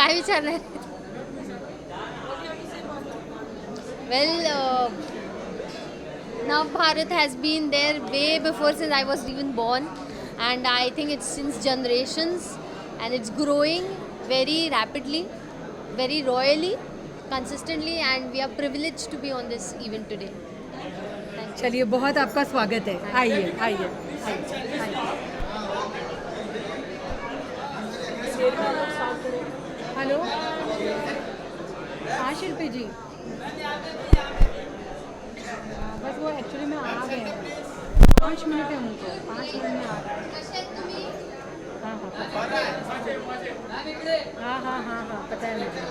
काय विचारणार? Well, Nav Bharat has been there way before since I was even born, and I think it's since generations, and it's growing very rapidly, very royally, consistently, and we are privileged to be on this event today. चलिए, बहुत आपका स्वागत है. आइए आइए आइए. हेलो, हाँ शिल्पी जी. बस वो एक्चुअली में आ गए हैं. 5 मिनट है उनको. 5 मिनट में आ रहे हैं. हाँ, पता है मुझे.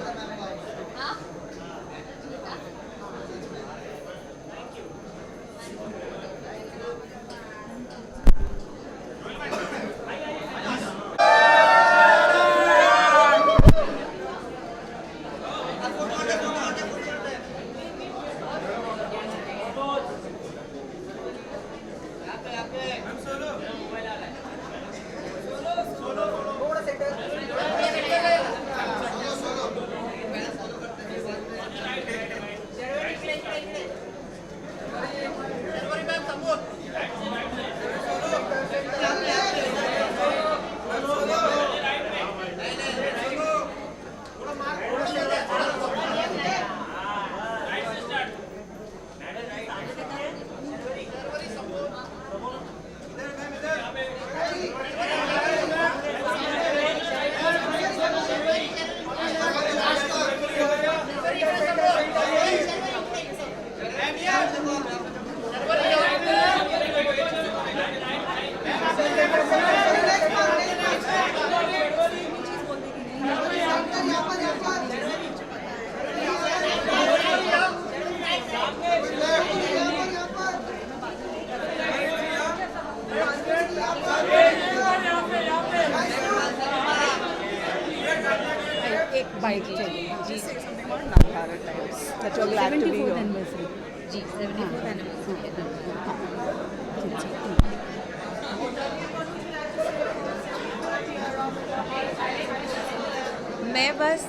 बाइक चाहिए जी. Navbharat Times. That you're glad to be 74th here. Anniversary जी 74th एनिवर्सरी मैं बस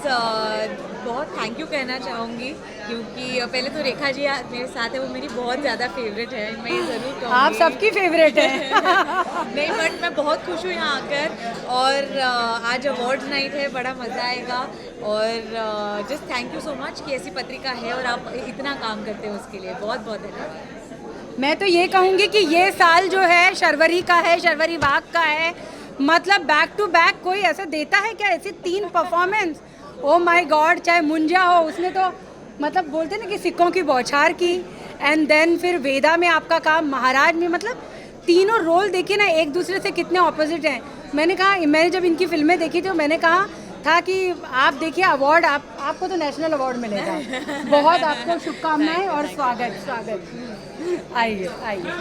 बहुत थैंक यू कहना चाहूँगी, क्योंकि पहले तो रेखा जी मेरे साथ है, वो मेरी बहुत ज़्यादा फेवरेट है. मैं ये ज़रूर कहूँगी आप सबकी फेवरेट है. नहीं, बट मैं बहुत खुश हूँ यहाँ आकर, और आज अवार्ड नाइट है, बड़ा मज़ा आएगा. और just thank you so much कि ऐसी पत्रिका है और आप इतना काम करते हो, उसके लिए बहुत बहुत धन्यवाद. मैं तो ये कहूँगी कि ये साल जो है शर्वरी का है, शर्वरी वाघ का है. मतलब बैक टू बैक कोई ऐसा देता है क्या, ऐसी 3 परफॉर्मेंस? ओ माय गॉड, चाहे मुंजा हो, उसने तो मतलब बोलते ना कि सिक्कों की बौछार की. एंड देन फिर वेदा में आपका काम, महाराज में, मतलब तीनों रोल देखिए ना, एक दूसरे से कितने ऑपोजिट हैं. मैंने जब इनकी फिल्में देखी तो मैंने कहा था कि आप देखिए अवार्ड, आपको तो नेशनल अवार्ड मिलेगा. बहुत आपको शुभकामनाएं और स्वागत. आइए आइए.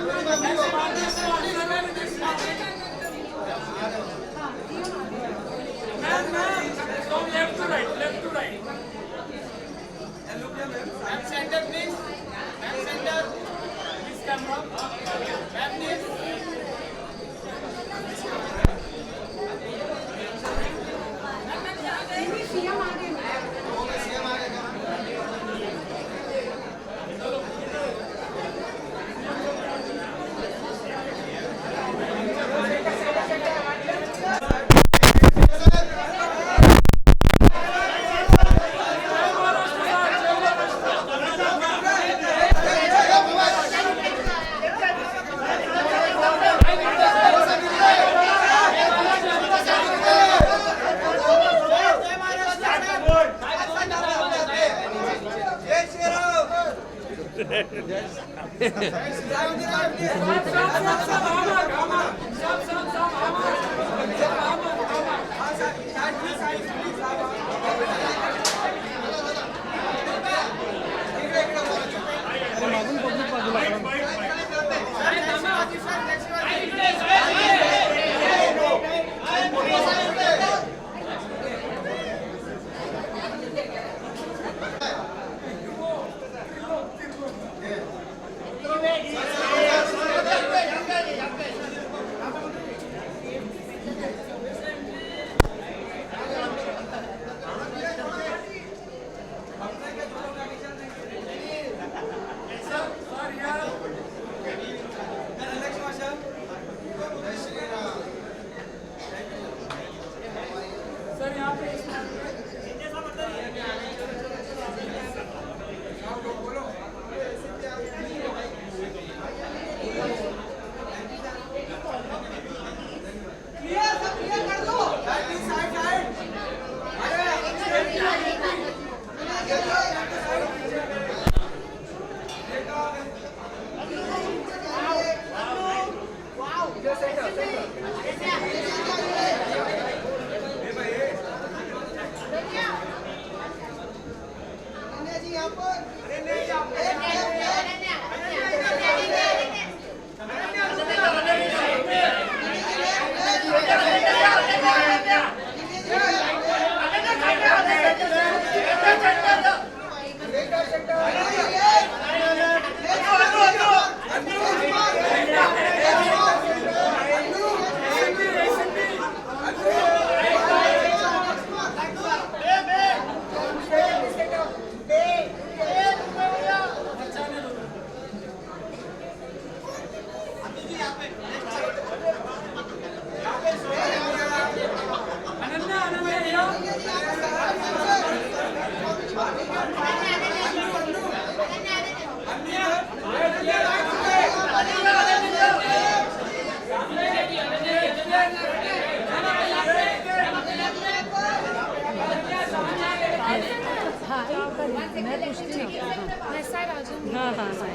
इस साइड आ जाओ। हाँ हाँ हाँ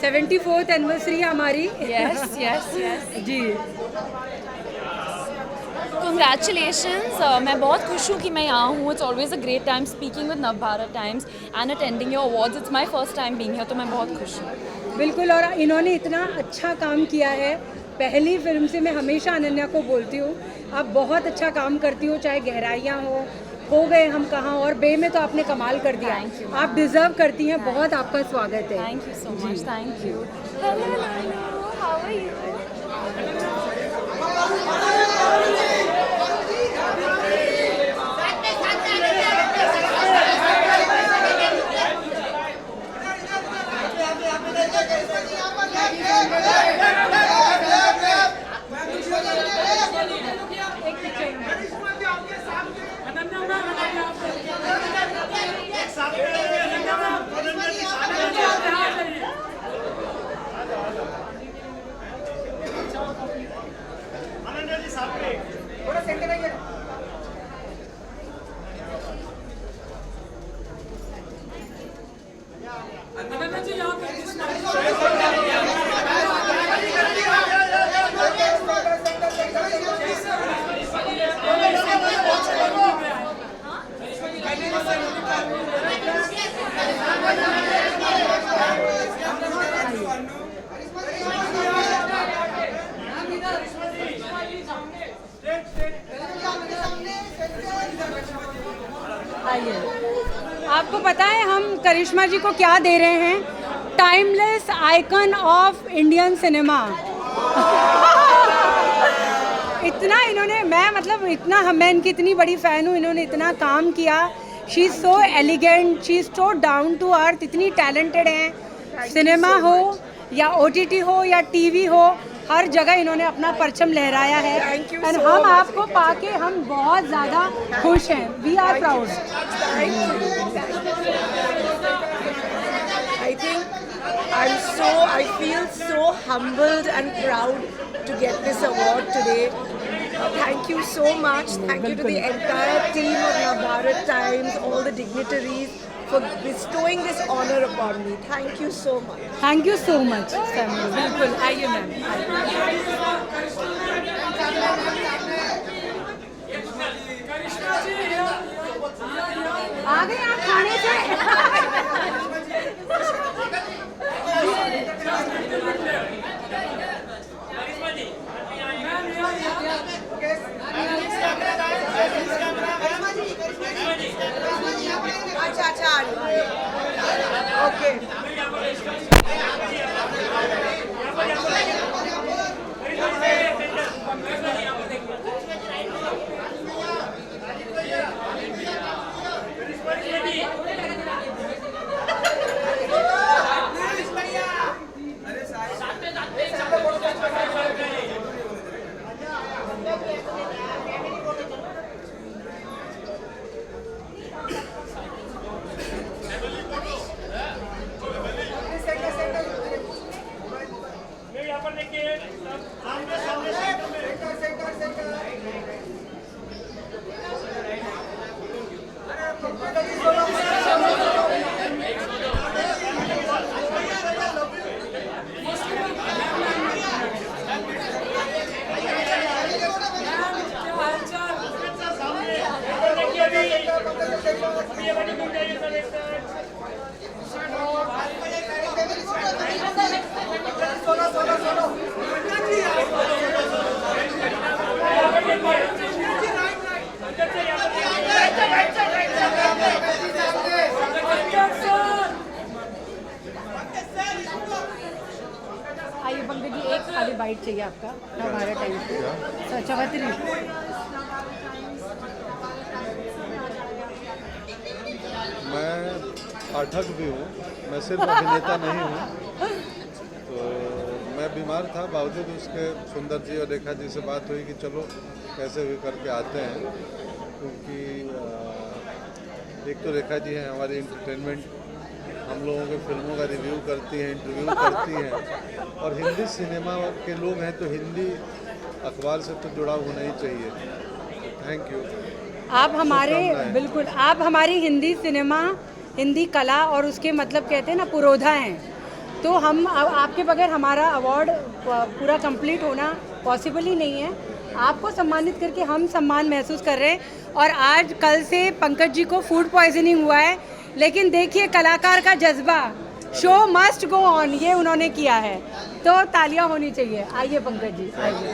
74th एनिवर्सरी हमारी। यस यस यस जी Congratulations! मैं बहुत खुश हूँ कि मैं यहाँ हूँ. It's always a great time speaking with Navbharat Times and attending your awards. It's my first time being here, तो मैं बहुत खुश हूँ. बिल्कुल, और इन्होंने इतना अच्छा काम किया है. पहली फिल्म से मैं हमेशा अनन्या को बोलती हूँ आप बहुत अच्छा काम करती हो, चाहे गहराइयाँ हो गए हम कहाँ, और बे में तो आपने कमाल कर दिया. आप डिज़र्व करती हैं. बहुत आपका स्वागत है. Thank you so much. Thank you. Hello Lalo, how are you? आपको पता है हम करिश्मा जी को क्या दे रहे हैं? Timeless icon of Indian cinema. इतना इन्होंने, मैं इनकी इतनी बड़ी फ़ैन हूँ. इन्होंने इतना काम किया. She is so elegant, she is so down to earth. इतनी टैलेंटेड हैं. सिनेमा हो या OTT हो या TV हो, हर जगह इन्होंने अपना परचम लहराया है. एंड हम आपको पाके हम बहुत ज़्यादा खुश हैं. We are proud. I feel so humbled and proud to get this award today. Thank you so much. Thank you to the entire team of Navbharat Times, all the dignitaries for bestowing this honor upon me. Thank you so much. Thank you so much. बिल्कुल आइए मैम. आ गए आप खाने से. अच्छा ओके. आइए पंकज जी, एक खाली बाइट चाहिए आपका नवभारत टाइम्स से. अच्छा बहतरीन. मैं पाठक भी हूँ, मैं सिर्फ अभिनेता नहीं हूँ. तो मैं बीमार था, बावजूद उसके सुंदर जी और रेखा जी से बात हुई कि चलो कैसे भी करके आते हैं. क्योंकि एक तो रेखा जी हैं हमारी एंटरटेनमेंट, हम लोगों के फिल्मों का रिव्यू करती हैं, इंटरव्यू करती हैं. और हिंदी सिनेमा के लोग हैं तो हिंदी अखबार से तो जुड़ाव होना ही चाहिए. Thank you. आप हमारे, बिल्कुल आप हमारी हिंदी सिनेमा हिंदी कला और उसके मतलब कहते हैं ना पुरोधा हैं। तो हम आपके बगैर हमारा अवार्ड पूरा कंप्लीट होना पॉसिबल ही नहीं है। आपको सम्मानित करके हम सम्मान महसूस कर रहे हैं। और आज कल से पंकज जी को फूड पॉइजनिंग हुआ है, लेकिन देखिए कलाकार का जज्बा, शो मस्ट गो ऑन, ये उन्होंने किया है, तो तालियां होनी चाहिए। आइए पंकज जी, आइए।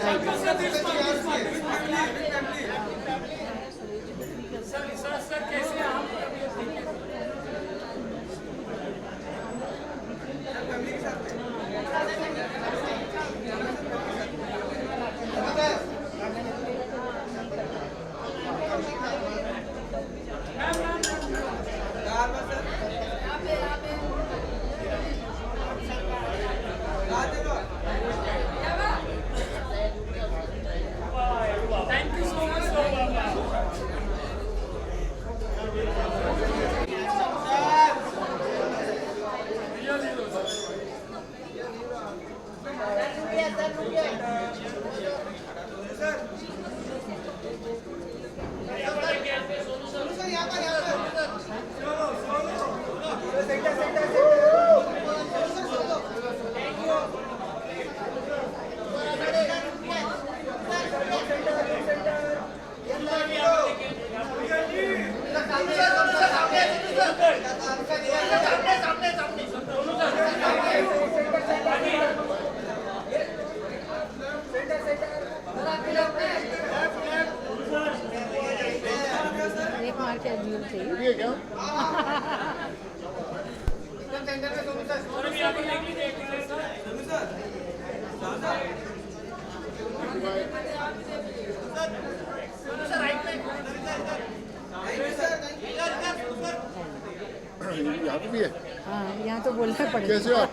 यहाँ पे भी है। हाँ, यहाँ तो बोलना पड़ेगा। कैसे हो आप?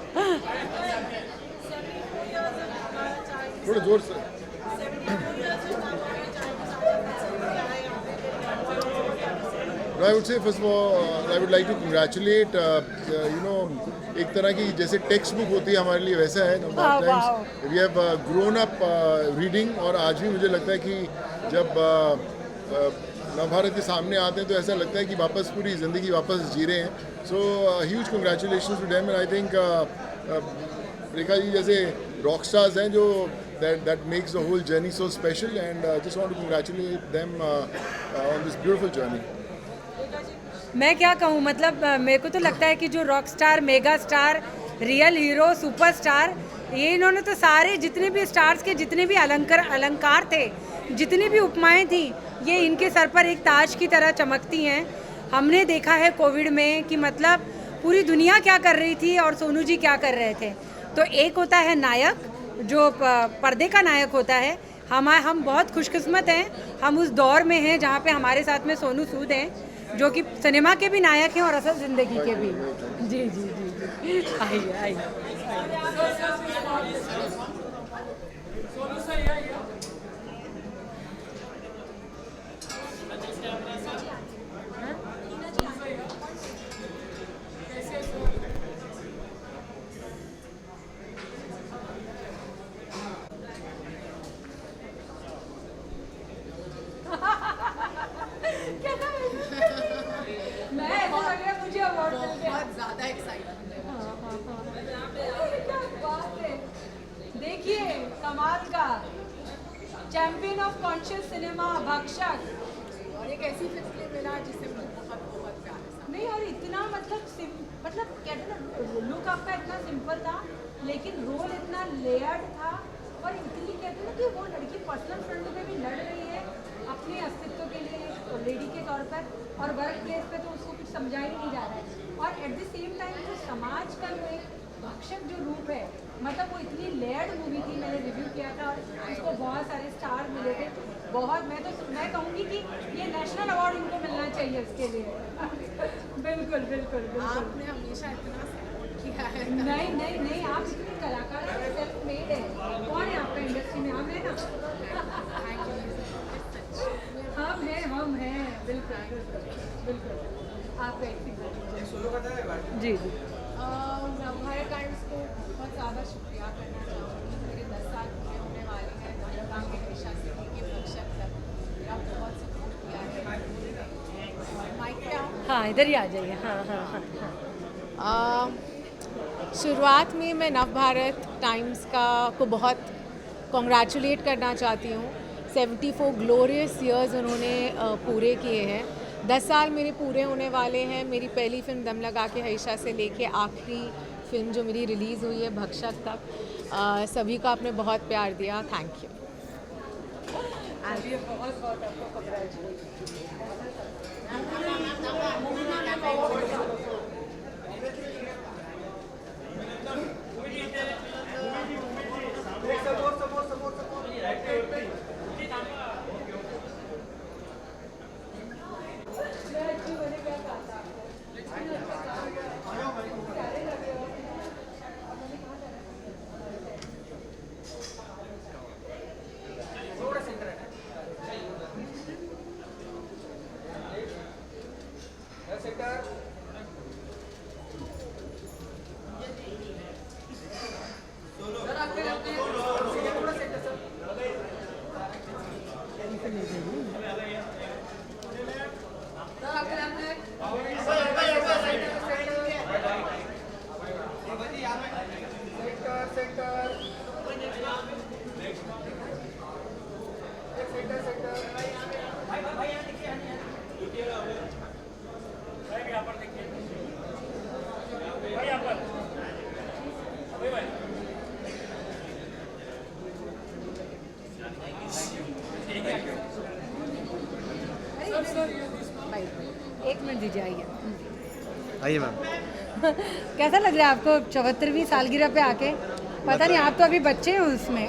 थोड़ा जोर से। I would say first of all I would like to congratulate एक तरह की जैसे टेक्स्ट बुक होती है हमारे लिए वैसा है Navbharat Times. We have grown up reading और आज भी मुझे लगता है कि जब नवभारत के सामने आते हैं तो ऐसा लगता है कि वापस पूरी ज़िंदगी वापस जी रहे हैं। So huge congratulation to them and I think Rekha ji जैसे रॉक स्टार्स हैं जो that makes the whole journey so special and just want to congratulate them on this beautiful journey. मैं क्या कहूँ, मतलब मेरे को तो लगता है कि जो rock star, mega star, real hero, superstar, ये इन्होंने तो सारे जितने भी स्टार्स के जितने भी अलंकार थे, जितनी भी उपमाएं थी, ये इनके सर पर एक ताज की तरह चमकती हैं। हमने देखा है कोविड में कि मतलब पूरी दुनिया क्या कर रही थी और सोनू जी क्या कर रहे थे। तो एक होता है नायक जो पर्दे का नायक होता है। हम बहुत खुशकिस्मत हैं, हम उस दौर में हैं जहाँ पे हमारे साथ में सोनू सूद हैं जो कि सिनेमा के भी नायक हैं और असल ज़िंदगी के भी। जी जी जी जी, आइए आइए। देखिए कमाल का चैंपियन ऑफ कॉन्शियस सिनेमा, भक्षक, और एक ऐसी फिल्म मिला जिससे मुझे बहुत बहुत प्यार है। नहीं और इतना मतलब कहते ना लुक आपका इतना सिंपल था लेकिन रोल इतना लेयर्ड था और इतनी कहते ना कि वो लड़की पर्सनल फ्रंट पे भी लड़ रही है अपने अस्तित्व के लिए लेडी के तौर पर, और वर्क प्लेस पे तो उसको कुछ समझा ही नहीं जा रहा है। और एट द सेम टाइम जो समाज का जो एक भक्षक जो रूप है, मतलब वो इतनी लेयर्ड मूवी थी। मैंने रिव्यू किया था और उसको बहुत सारे स्टार मिले थे। बहुत मैं कहूँगी कि ये नेशनल अवार्ड इनको मिलना चाहिए इसके लिए। बिल्कुल बिल्कुल बिल्कुल। आपने हमेशा इतना सपोर्ट किया है। नहीं नहीं नहीं, आप इतने कलाकार हैं, सेल्फ मेड है। कौन है आपका इंडस्ट्री में? हम हैं ना। हम हैं बिल्कुल बिल्कुल। आप जी जी। नवभारत टाइम्स को बहुत ज़्यादा शुक्रिया करना चाहूँगी। मेरे 10 साल पूरे होने वाले हैं। नम्रता के निशा से के भक्षक तक मेरा बहुत सपोर्ट किया है। माइक पे आओ। हाँ हाँ इधर ही आ जाइए। हाँ हाँ हाँ हाँ। शुरुआत में मैं नवभारत टाइम्स को बहुत कॉन्ग्रेचुलेट करना चाहती हूँ। 74 ग्लोरियस ईयर्स उन्होंने पूरे किए हैं। 10 साल मेरे पूरे होने वाले हैं। मेरी पहली फिल्म दम लगा के हईशा से लेके आखिरी फिल्म जो मेरी रिलीज़ हुई है भक्षक तक, सभी को आपने बहुत प्यार दिया। Thank you. बहुत बहुत आपको एक मिनट दीजिए, आइए आइए मैम। कैसा लग रहा है आपको 74वीं सालगिरह पे आके? पता नहीं, आप तो अभी बच्चे हैं उसमें।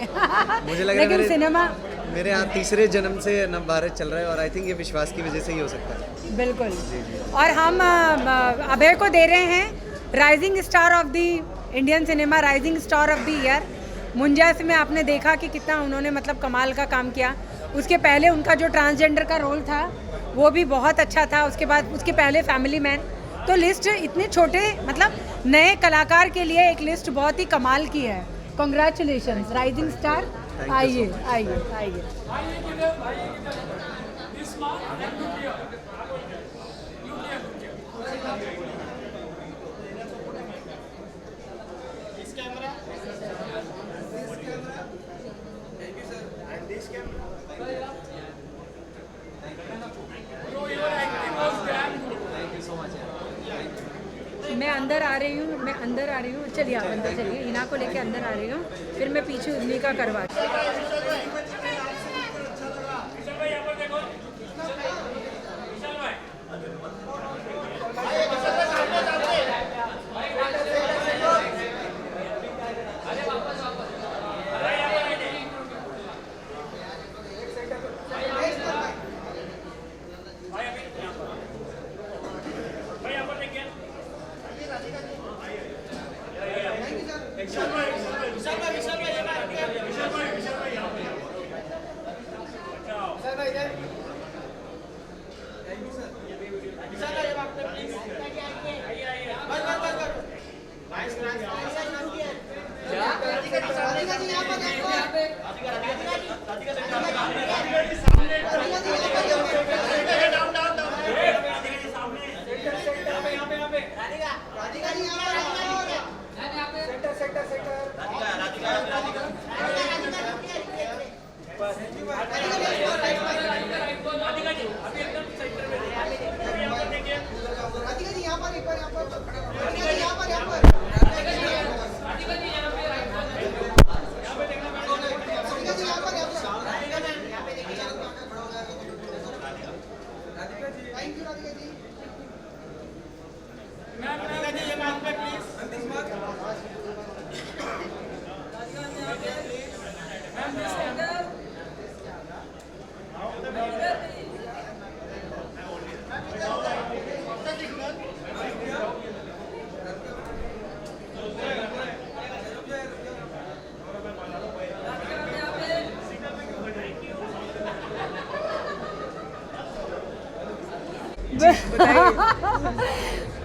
मुझे लग रहा है लेकिन सिनेमा मेरे यहाँ तीसरे जन्म से नवभारत चल रहा है और आई थिंक ये विश्वास की वजह से ही हो सकता है। बिल्कुल। और हम अभय को दे रहे हैं rising star of the Indian cinema, rising star of the year. मुंजास में आपने देखा कि कितना उन्होंने मतलब कमाल का काम किया। उसके पहले उनका जो ट्रांसजेंडर का रोल था वो भी बहुत अच्छा था। उसके बाद उसके पहले फैमिली मैन। तो लिस्ट इतने छोटे मतलब नए कलाकार के लिए एक लिस्ट बहुत ही कमाल की है। Congratulations rising star. आइए आइए आइए। मैं अंदर आ रही हूँ, चलिए आप अंदर चलिए। इना को लेके अंदर आ रही हूँ, फिर मैं पीछे उन्हीं का करवा।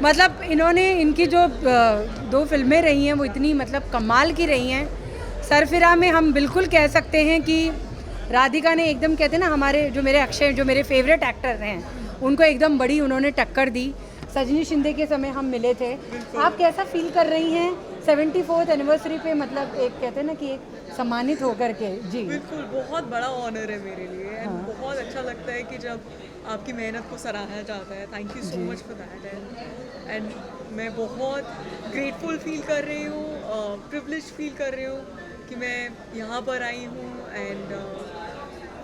मतलब इन्होंने इनकी जो 2 फिल्में रही हैं वो इतनी मतलब कमाल की रही हैं। सरफिरा में हम बिल्कुल कह सकते हैं कि राधिका ने एकदम, कहते हैं ना, हमारे जो मेरे अक्षय जो मेरे फेवरेट एक्टर हैं उनको एकदम बड़ी उन्होंने टक्कर दी। सजनी शिंदे के समय हम मिले थे। आप कैसा फील कर रही हैं 74th एनिवर्सरी पे, मतलब एक कहते हैं ना कि एक सम्मानित होकर के? जी बिल्कुल, बहुत बड़ा ऑनर है मेरे लिए एंड बहुत अच्छा लगता है कि जब आपकी मेहनत को सराहा जाता है। Thank you so much for that and मैं बहुत ग्रेटफुल फील कर रही हूँ, प्रिविलेज फील कर रही हूँ कि मैं यहाँ पर आई हूँ एंड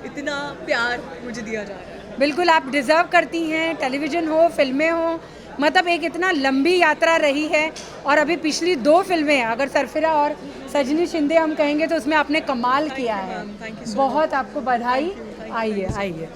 इतना प्यार मुझे दिया जा रहा है। बिल्कुल, आप डिज़र्व करती हैं। टेलीविज़न हो, फिल्में हो, मतलब एक इतना लंबी यात्रा रही है और अभी पिछली 2 फिल्में, अगर सरफिरा और सजनी शिंदे हम कहेंगे तो उसमें आपने कमाल किया है। बहुत आपको बधाई। आइए आइए।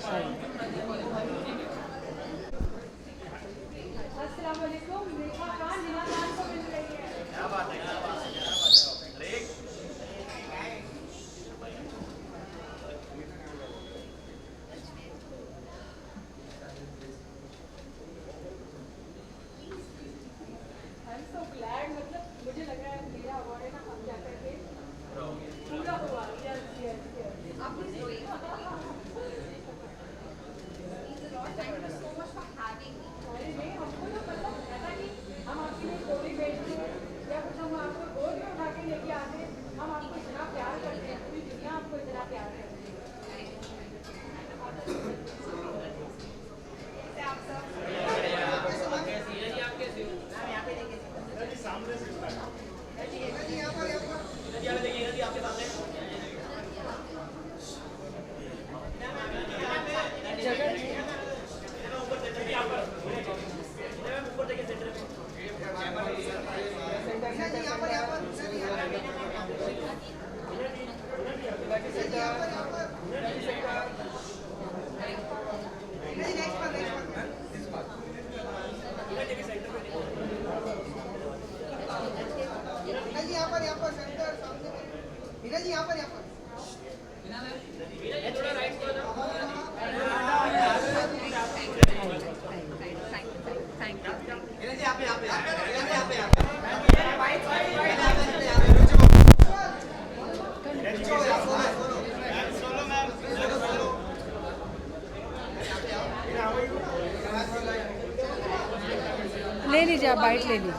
ले लीजिए, आप बाइट ले लीजिए।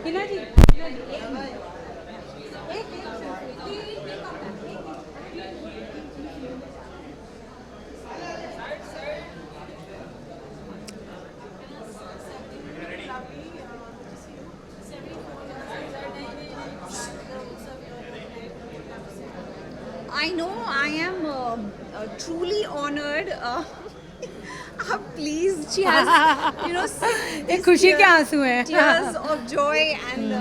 हिना जी, I know I am truly honored. Please, she has, you know, एक खुशी के आंसू हैं। tears of joy and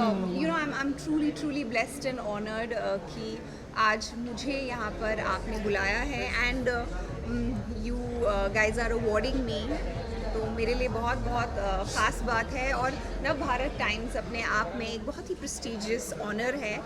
you know I'm truly blessed and honored कि आज मुझे यहाँ पर आपने बुलाया है and you guys are awarding me, तो मेरे लिए बहुत ख़ास बात है। और नव भारत टाइम्स अपने आप में एक बहुत ही प्रेस्टिजियस ऑनर है।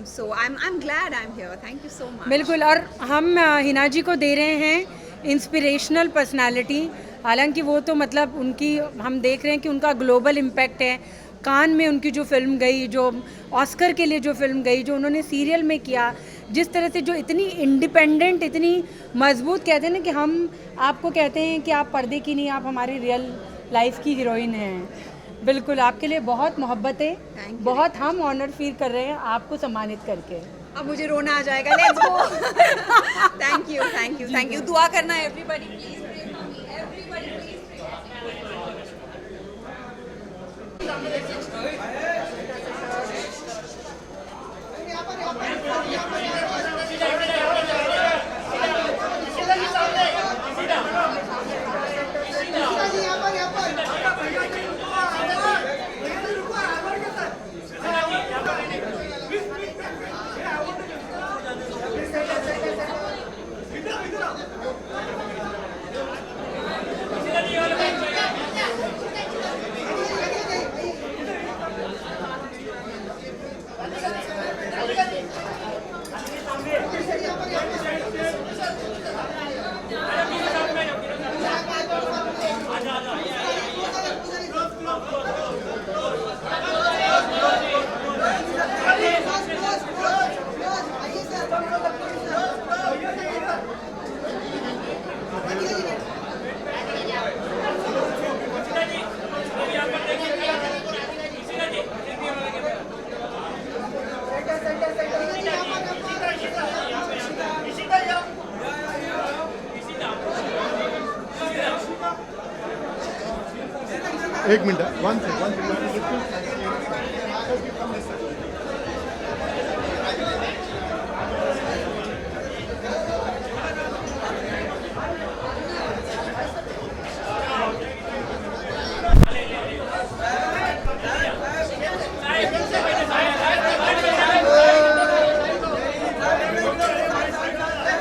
So I am glad I am here. Thank you so much. बिल्कुल, और हम हिना जी को दे रहे हैं इंस्पिरेशनल पर्सनालिटी। हालांकि वो तो मतलब उनकी हम देख रहे हैं कि उनका ग्लोबल इम्पैक्ट है। कान में उनकी जो फिल्म गई, जो ऑस्कर के लिए जो फिल्म गई, जो उन्होंने सीरियल में किया, जिस तरह से जो इतनी इंडिपेंडेंट, इतनी मजबूत, कहते हैं ना कि हम आपको कहते हैं कि आप पर्दे की नहीं, आप हमारी रियल लाइफ की हीरोइन हैं। बिल्कुल, आपके लिए बहुत मोहब्बत है, बहुत हम ऑनर फील कर रहे हैं आपको सम्मानित करके। अब मुझे रोना आ जाएगा। Let's go. Thank you. दुआ करना everybody, please pray for me. Everybody please एक मिनट, वन सेकंड।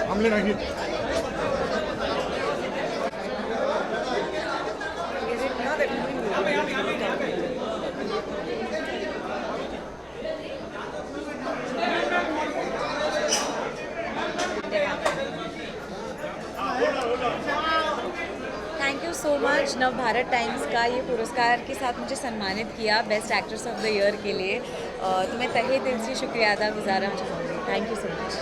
हमले नहीं थैंक यू सो मच नव भारत टाइम्स का ये पुरस्कार के साथ मुझे सम्मानित किया best actress of the year के लिए। तो मैं तहे दिल से शुक्रिया अदा गुजारना चाहूँगी। Thank you so much.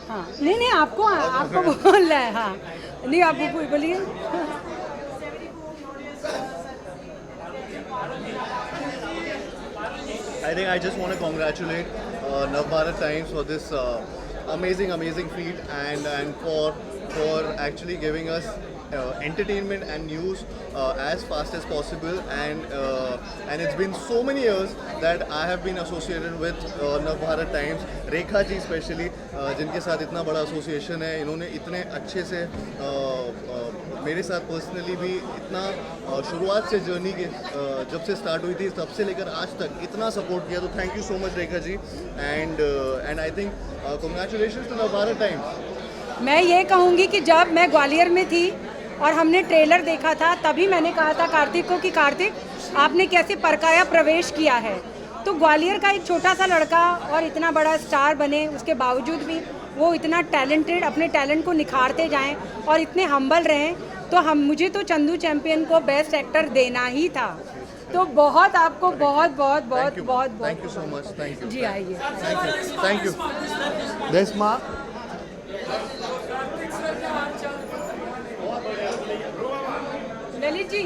हाँ नहीं आपको बोलना है। हाँ नहीं आप बोलिए। I think I just want to congratulate Nav Bharat Times for this amazing feat and for actually giving us entertainment and news as fast as possible, and it's been so many years that I have been associated with Nav Bharat Times. Rekha ji specially जिनके साथ इतना बड़ा एसोसिएशन है, इन्होंने इतने अच्छे से मेरे साथ पर्सनली भी इतना शुरुआत से जर्नी के जब से स्टार्ट हुई थी तब से लेकर आज तक इतना सपोर्ट किया, तो thank you so much Rekha ji and I think congratulations to Nav Bharat times. मैं ये कहूँगी कि जब मैं ग्वालियर में थी और हमने ट्रेलर देखा था तभी मैंने कहा था कार्तिक को कि कार्तिक आपने कैसे परकाया प्रवेश किया है। तो ग्वालियर का एक छोटा सा लड़का और इतना बड़ा स्टार बने, उसके बावजूद भी वो इतना टैलेंटेड अपने टैलेंट को निखारते जाएं और इतने हम्बल रहें, तो मुझे तो चंदू चैंपियन को बेस्ट एक्टर देना ही था। तो बहुत आपको बहुत thank you so much. Thank you ji. आइए थैंक यू देश माँ ललित जी।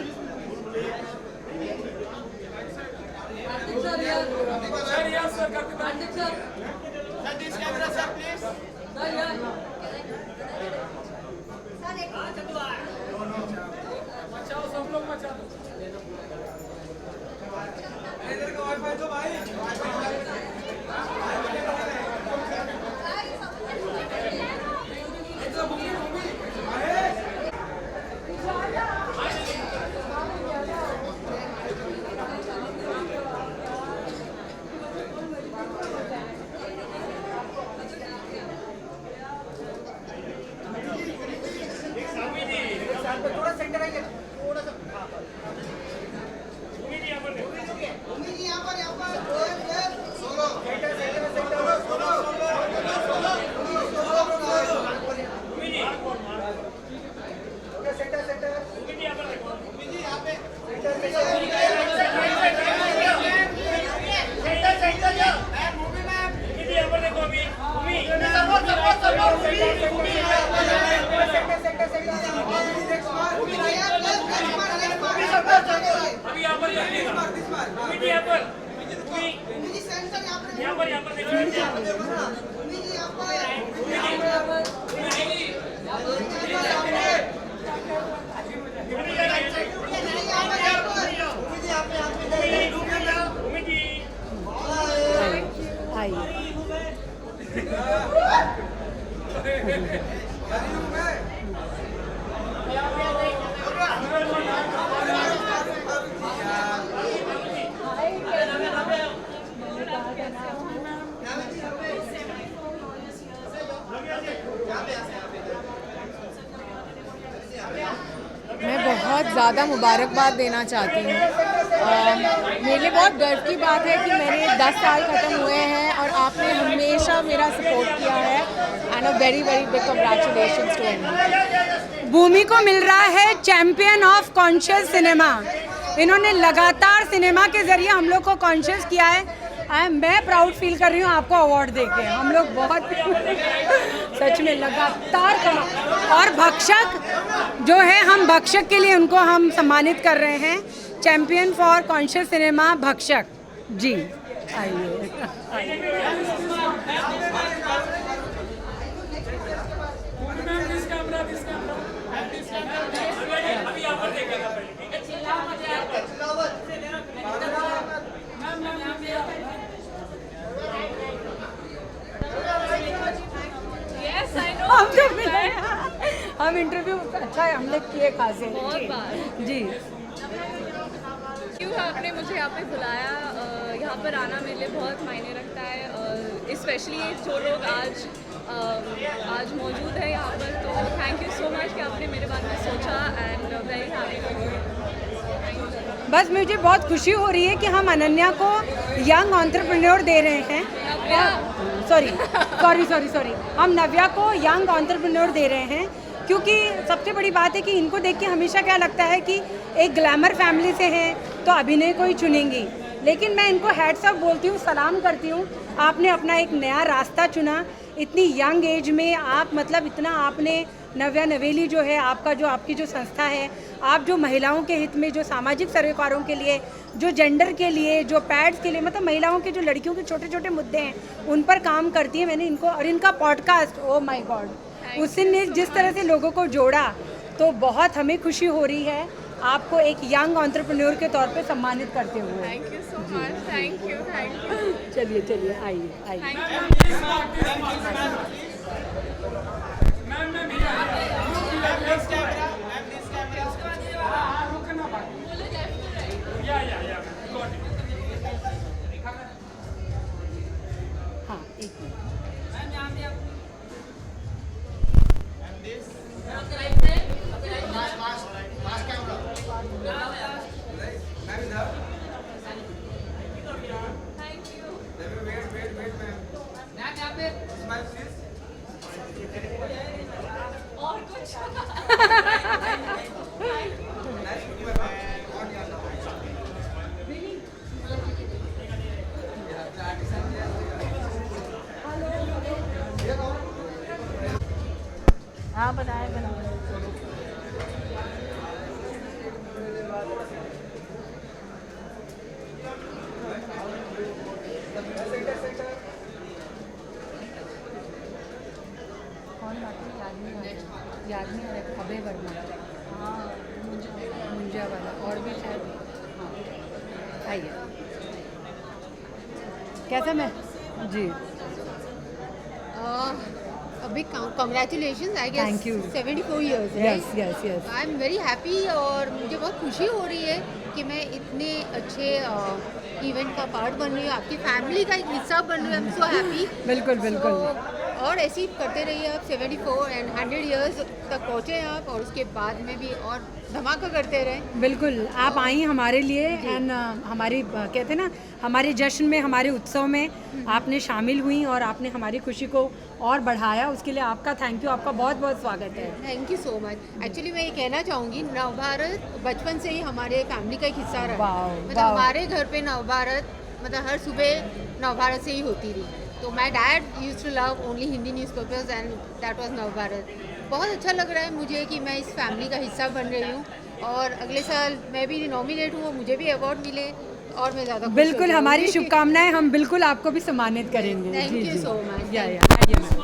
मैं बहुत ज़्यादा मुबारकबाद देना चाहती हूँ। मेरे लिए बहुत गर्व की बात है कि मैंने 10 साल ख़त्म हुए हैं और आपने हमेशा मेरा सपोर्ट किया है and a very very big congratulations to any. Bhumi को मिल रहा है चैम्पियन ऑफ कॉन्शियस सिनेमा। इन्होंने लगातार सिनेमा के ज़रिए हम लोग को कॉन्शियस किया है। मैं प्राउड फील कर रही हूँ आपको अवार्ड देके। हम लोग बहुत सच में लगातार कमा। और भक्षक जो है, हम भक्षक के लिए उनको हम सम्मानित कर रहे हैं। चैम्पियन फॉर कॉन्शियस सिनेमा भक्षक जी, आइए। हम जब मिले हम इंटरव्यू अच्छा है हमने किए खासे जी। क्यों आपने मुझे यहाँ पे बुलाया, यहाँ पर आना मेरे लिए बहुत मायने रखता है, स्पेशली जो लोग आज मौजूद है यहाँ पर। तो थैंक यू सो मच कि आपने मेरे बारे में सोचा एंड वेरी हैप्पी। बस मुझे बहुत खुशी हो रही है कि हम अनन्या को यंग एंटरप्रेन्योर दे रहे हैं। सॉरी हम नव्या को यंग एंटरप्रेन्योर दे रहे हैं, क्योंकि सबसे बड़ी बात है कि इनको देख के हमेशा क्या लगता है कि एक ग्लैमर फैमिली से हैं तो अभिनय को ही चुनेंगी, लेकिन मैं इनको हैट्स ऑफ बोलती हूँ, सलाम करती हूँ। आपने अपना एक नया रास्ता चुना इतनी यंग एज में। आप मतलब इतना आपने नव्या नवेली जो है आपका, जो आपकी जो संस्था है, आप जो महिलाओं के हित में, जो सामाजिक सरोकारों के लिए, जो जेंडर के लिए, जो पैड्स के लिए, मतलब महिलाओं के जो लड़कियों के छोटे छोटे मुद्दे हैं उन पर काम करती है। मैंने इनको और इनका पॉडकास्ट, ओ माय गॉड, उसने जिस तरह से लोगों को जोड़ा, तो बहुत हमें खुशी हो रही है आपको एक यंग एंटरप्रेन्योर के तौर पे सम्मानित करते हुए। Thank you so much. Thank you. चलिए आइए। हाँ, एक मिनट। और कुछ हाँ बनाए। याद नहीं आ रहा। अभय वर्मा, हाँ, मुंजा वाला, और भी शायद। हाँ, आइए। कैसा मैं जी? A big congratulations, I guess. Thank you. 74 years, right? Yes. I'm very happy और मुझे बहुत खुशी हो रही है कि मैं इतने अच्छे इवेंट का पार्ट बन रही हूँ, आपकी फैमिली का एक हिस्सा बन रही हूँ। I'm so happy. बिल्कुल। और ऐसे ही करते रहिए आप, 74 and 100 years तक पहुँचे आप, और उसके बाद में भी और धमाका करते रहें। बिल्कुल, आप आई हमारे लिए एंड हमारी कहते हैं ना, हमारे जश्न में, हमारे उत्सव में आपने शामिल हुई और आपने हमारी खुशी को और बढ़ाया। उसके लिए आपका थैंक यू, आपका बहुत बहुत स्वागत है। Thank you so much. Actually मैं ये कहना चाहूँगी, नवभारत बचपन से ही हमारे फैमिली का एक हिस्सा रहा। मतलब हमारे घर पे नवभारत, मतलब हर सुबह नवभारत से ही होती रही। तो my dad use to love only Hindi newspapers and that was Navbharat. बहुत अच्छा लग रहा है मुझे कि मैं इस फैमिली का हिस्सा बन रही हूँ और अगले साल मैं भी नॉमिनेट हूँ, मुझे भी अवार्ड मिले और मैं ज़्यादा बिल्कुल हमारी शुभकामनाएं, हम बिल्कुल आपको भी सम्मानित करेंगे. Thank you so much. या आइए ma'am.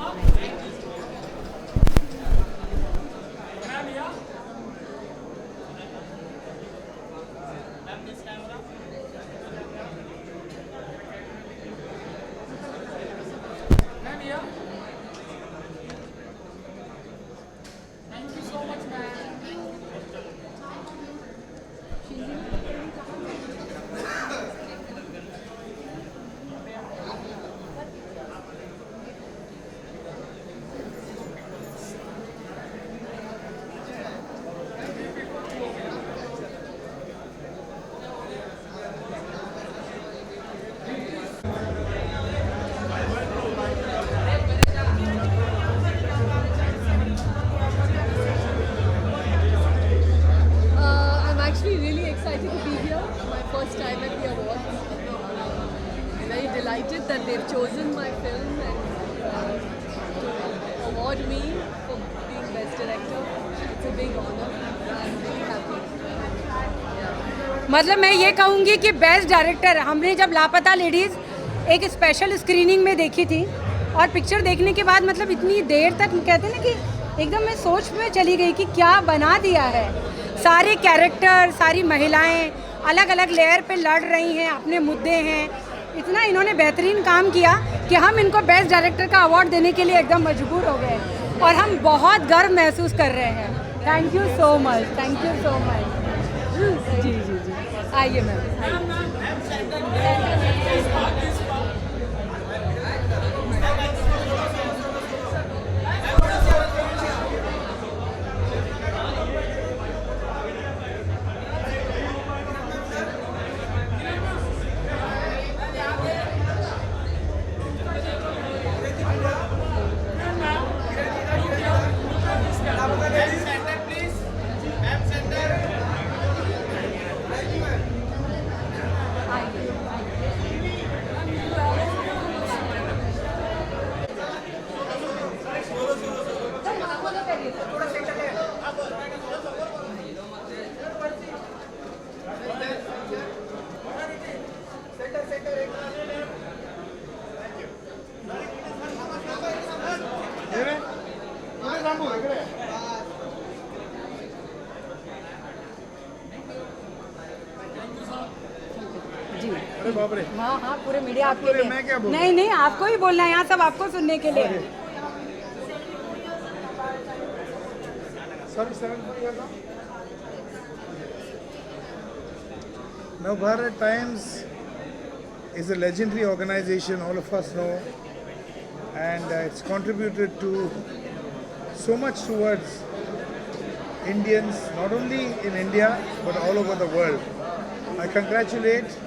I'm actually really excited to be here. My first time at the awards. Very delighted that they've chosen my film and to award me for being best director. It's a big honor. I'm really happy. मतलब मैं ये कहूँगी कि बेस्ट डायरेक्टर हमने जब लापता लेडीज़ एक स्पेशल स्क्रीनिंग में देखी थी और पिक्चर देखने के बाद मतलब इतनी देर तक कहते हैं ना कि एकदम मैं सोच में चली गई कि क्या बना दिया है. सारे कैरेक्टर, सारी महिलाएं अलग अलग लेयर पे लड़ रही हैं, अपने मुद्दे हैं. इतना इन्होंने बेहतरीन काम किया कि हम इनको बेस्ट डायरेक्टर का अवार्ड देने के लिए एकदम मजबूर हो गए और हम बहुत गर्व महसूस कर रहे हैं. Thank you so much. Thank you so much. जी जी जी. आइए मैम. अरे बाप रे. हाँ हाँ पूरे मीडिया आपके लिए. मैं क्या बोलूं? नहीं नहीं आपको ही बोलना है, यहाँ सब आपको सुनने के लिए. Navbharat Times is a legendary organization, all of us know, and it's contributed to so much towards Indians, not only in India but all over the world. I congratulate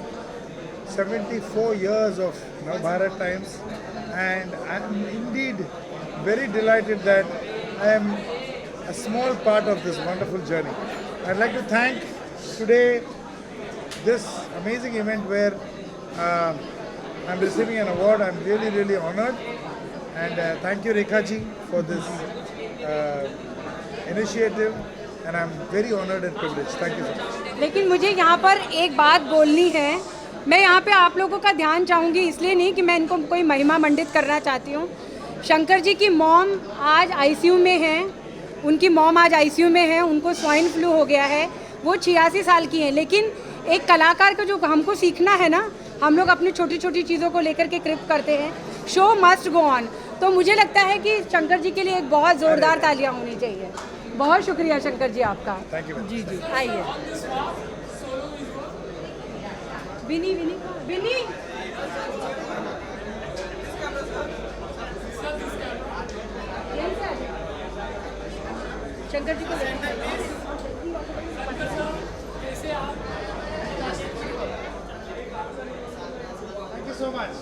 74 years of Navbharat Times, and I'm indeed very delighted that I am a small part of this wonderful journey. I'd like to thank today this amazing event where I'm receiving an award. I'm really, really honored, and thank you Rekha ji for this initiative, and I'm very honored and privileged. Thank you so much. लेकिन मुझे यहाँ पर एक बात बोलनी है. मैं यहाँ पे आप लोगों का ध्यान चाहूँगी, इसलिए नहीं कि मैं इनको कोई महिमा मंडित करना चाहती हूँ. शंकर जी की मॉम आज आईसीयू में हैं. उनकी मॉम आज आईसीयू में है, उनको स्वाइन फ्लू हो गया है. वो 86 साल की हैं, लेकिन एक कलाकार को जो हमको सीखना है ना, हम लोग अपनी छोटी छोटी चीज़ों को लेकर के कृप करते हैं. Show must go on. तो मुझे लगता है कि शंकर जी के लिए एक बहुत ज़ोरदार तालियां होनी चाहिए. बहुत शुक्रिया शंकर जी आपका. Thank you. जी जी. आइए विनी विनी विनी. शंकर जी को Thank you so much.